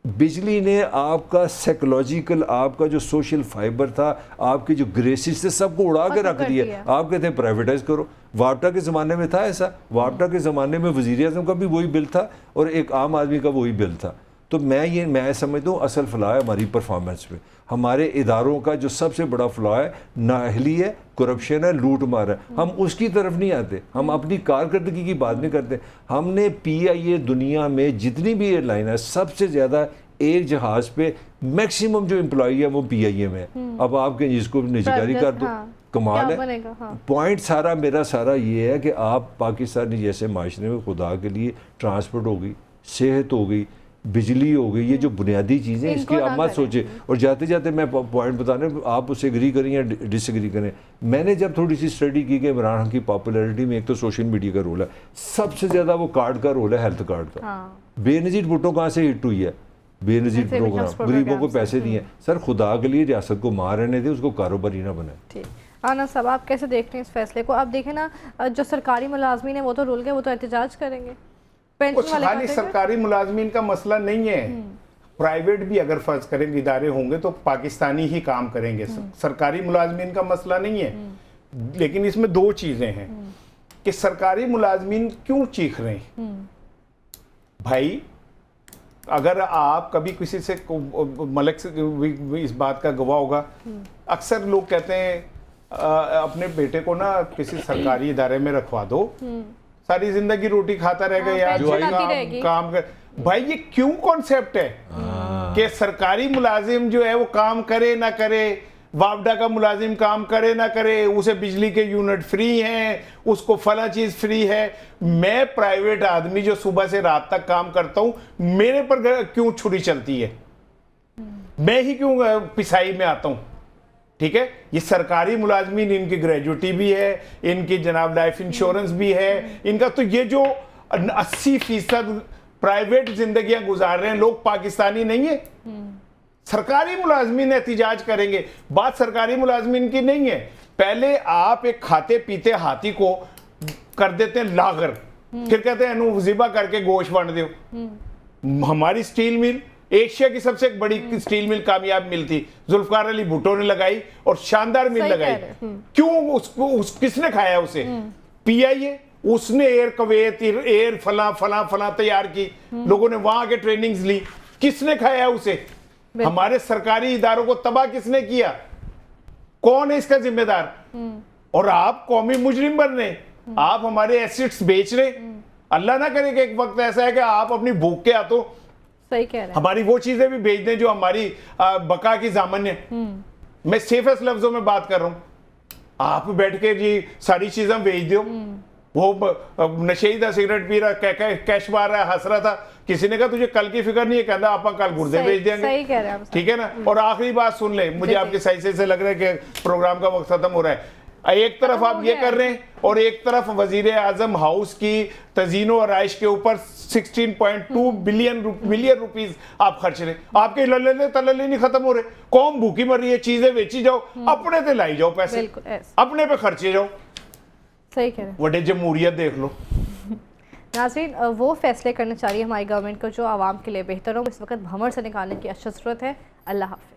बिजली ने आपका साइकोलॉजिकल, आपका जो सोशल फाइबर था, आपके जो ग्रेसिस थे, सबको उड़ा के रख दिया। आप कहते हैं प्राइवेटाइज करो। वापटा के ज़माने में था ऐसा, वापटा के ज़माने में वज़ीर आज़म का भी वही बिल था और एक आम आदमी का वही बिल था। तो मैं समझता हूँ असल फ्लॉ है हमारी परफॉर्मेंस में। हमारे इदारों का जो सबसे बड़ा फ्लॉ है नाअहली है, करप्शन है, लूट मार है। हम उसकी तरफ नहीं आते, हम अपनी कारकर्दगी की बात नहीं करते। हमने PIA दुनिया में जितनी भी एयरलाइन है सबसे ज़्यादा एक जहाज़ पे मैक्सिमम जो एम्प्लॉई है वो PIA में है। अब आप कहीं इसको निजकारी कर दो, कमाल है। पॉइंट सारा मेरा सारा ये है कि आप पाकिस्तानी जैसे माशरे में खुदा के लिए ट्रांसपोर्ट हो गई, सेहत हो गई, बिजली हो गई, ये जो बुनियादी चीज़ें इसकी आप मत सोचे। और जाते जाते मैं पॉइंट बताने, आप उससे एग्री करें या डिसएग्री करें, मैंने जब थोड़ी सी स्टडी की कि इमरान खान की पॉपुलैरिटी में एक तो सोशल मीडिया का रोल है, सबसे ज़्यादा वो कार्ड का रोल है, हेल्थ कार्ड का। बेनज़ीर भुट्टो कहाँ से हिट हुई है? बेनज़ीर प्रोग्राम, गरीबों को पैसे दिए। सर खुदा के लिए रियासत को मार रहने दे, उसको कारोबारी ना बनाए। आना साहब, आप कैसे देखते हैं इस फैसले को? आप देखें ना, जो सरकारी मुलाजमीन है वो तो रुल गए, वो तो एहतजाज करेंगे। खाली सरकारी मुलाजमीन का मसला नहीं है, प्राइवेट भी अगर फर्ज करें इदारे होंगे तो पाकिस्तानी ही काम करेंगे। सरकारी मुलाजमीन का मसला नहीं है। लेकिन इसमें दो चीजें हैं कि सरकारी मुलाजमीन क्यों चीख रहे हैं। भाई अगर आप कभी किसी से मलक से इस बात का गवाह होगा, अक्सर लोग कहते हैं अपने बेटे को ना किसी सरकारी इदारे में रखवा दो, सारी जिंदगी रोटी खाता रहेगा यार, जो काम कर। भाई ये क्यों कॉन्सेप्ट है कि सरकारी मुलाजिम जो है वो काम करे ना करे, वापडा का मुलाजिम काम करे ना करे, उसे बिजली के यूनिट फ्री हैं, उसको फला चीज फ्री है। मैं प्राइवेट आदमी जो सुबह से रात तक काम करता हूं, मेरे पर क्यों छुरी चलती है? मैं ही क्यों पिसाई में आता हूं? ठीक है, ये सरकारी मुलाजमीन, इनकी ग्रेजुटी भी है, इनकी जनाब लाइफ इंश्योरेंस भी है, इनका तो ये जो 80% प्राइवेट जिंदगियां गुजार रहे हैं लोग, पाकिस्तानी नहीं है। सरकारी मुलाजमीन एहतिजाज करेंगे। बात सरकारी मुलाजमीन की नहीं है। पहले आप एक खाते पीते हाथी को कर देते हैं लागर, फिर कहते हैं ज़िबा करके गोश्त बांट दो। हमारी स्टील मिल एशिया की सबसे बड़ी स्टील मिल कामयाब मिल थी, जुल्फकार अली भुट्टो ने लगाई और शानदार मिल लगाई। क्यों किसने खाया उसे? PIA। उसने एयर कवेत, एयर फला फला फला तैयार की, लोगों ने वहां के ट्रेनिंग्स ली। किसने खाया उसे? हमारे सरकारी इदारों को तबाह किसने किया? कौन है इसका जिम्मेदार? और आप कौमी मुजरिम बन रहे, आप हमारे एसेट्स बेच रहे। अल्लाह ना करे कि एक वक्त ऐसा है कि आप अपनी भूख के हाथों सही कह रहे हैं, हमारी वो चीजें भी बेच दें जो हमारी बका की जामन है। मैं सेफेस्ट लफ्जों में बात कर रहा हूं। आप बैठ के जी सारी चीजें बेच दो। वो नशेईदा सिगरेट पी रहा, कैश मार रहा है, हंस रहा था, किसी ने कहा तुझे कल की फिक्र नहीं है, कहना आप कल गुर्दे बेच देंगे। सही कह रहे हैं आप। ठीक है ना। और आखिरी बात सुन ले, मुझे आपके सही से लग रहा है कि प्रोग्राम का वक्त खत्म हो रहा है। एक तरफ आप ये कर रहे हैं और एक तरफ वजीर आजम हाउस की तजीनो आराइश के ऊपर 16.2 मिलियन रुपीस आप खर्च रहे। आपके लल्ले तल्ले नहीं खत्म हो रहे, कौम भूखी मर रही है, चीजें बेची जाओ, अपने पे लाई जाओ पैसे, अपने पे खर्चे जाओ। सही कह रहे हैं। बड़े जमहूरियत देख लो। नाज़रीन, वो फैसले करना चाहिए हमारी गवर्नमेंट को जो आवाम के लिए बेहतर हो। इस वक्त भंवर से निकालने की अच्छी ज़रूरत है। अल्लाह हाफ़िज़।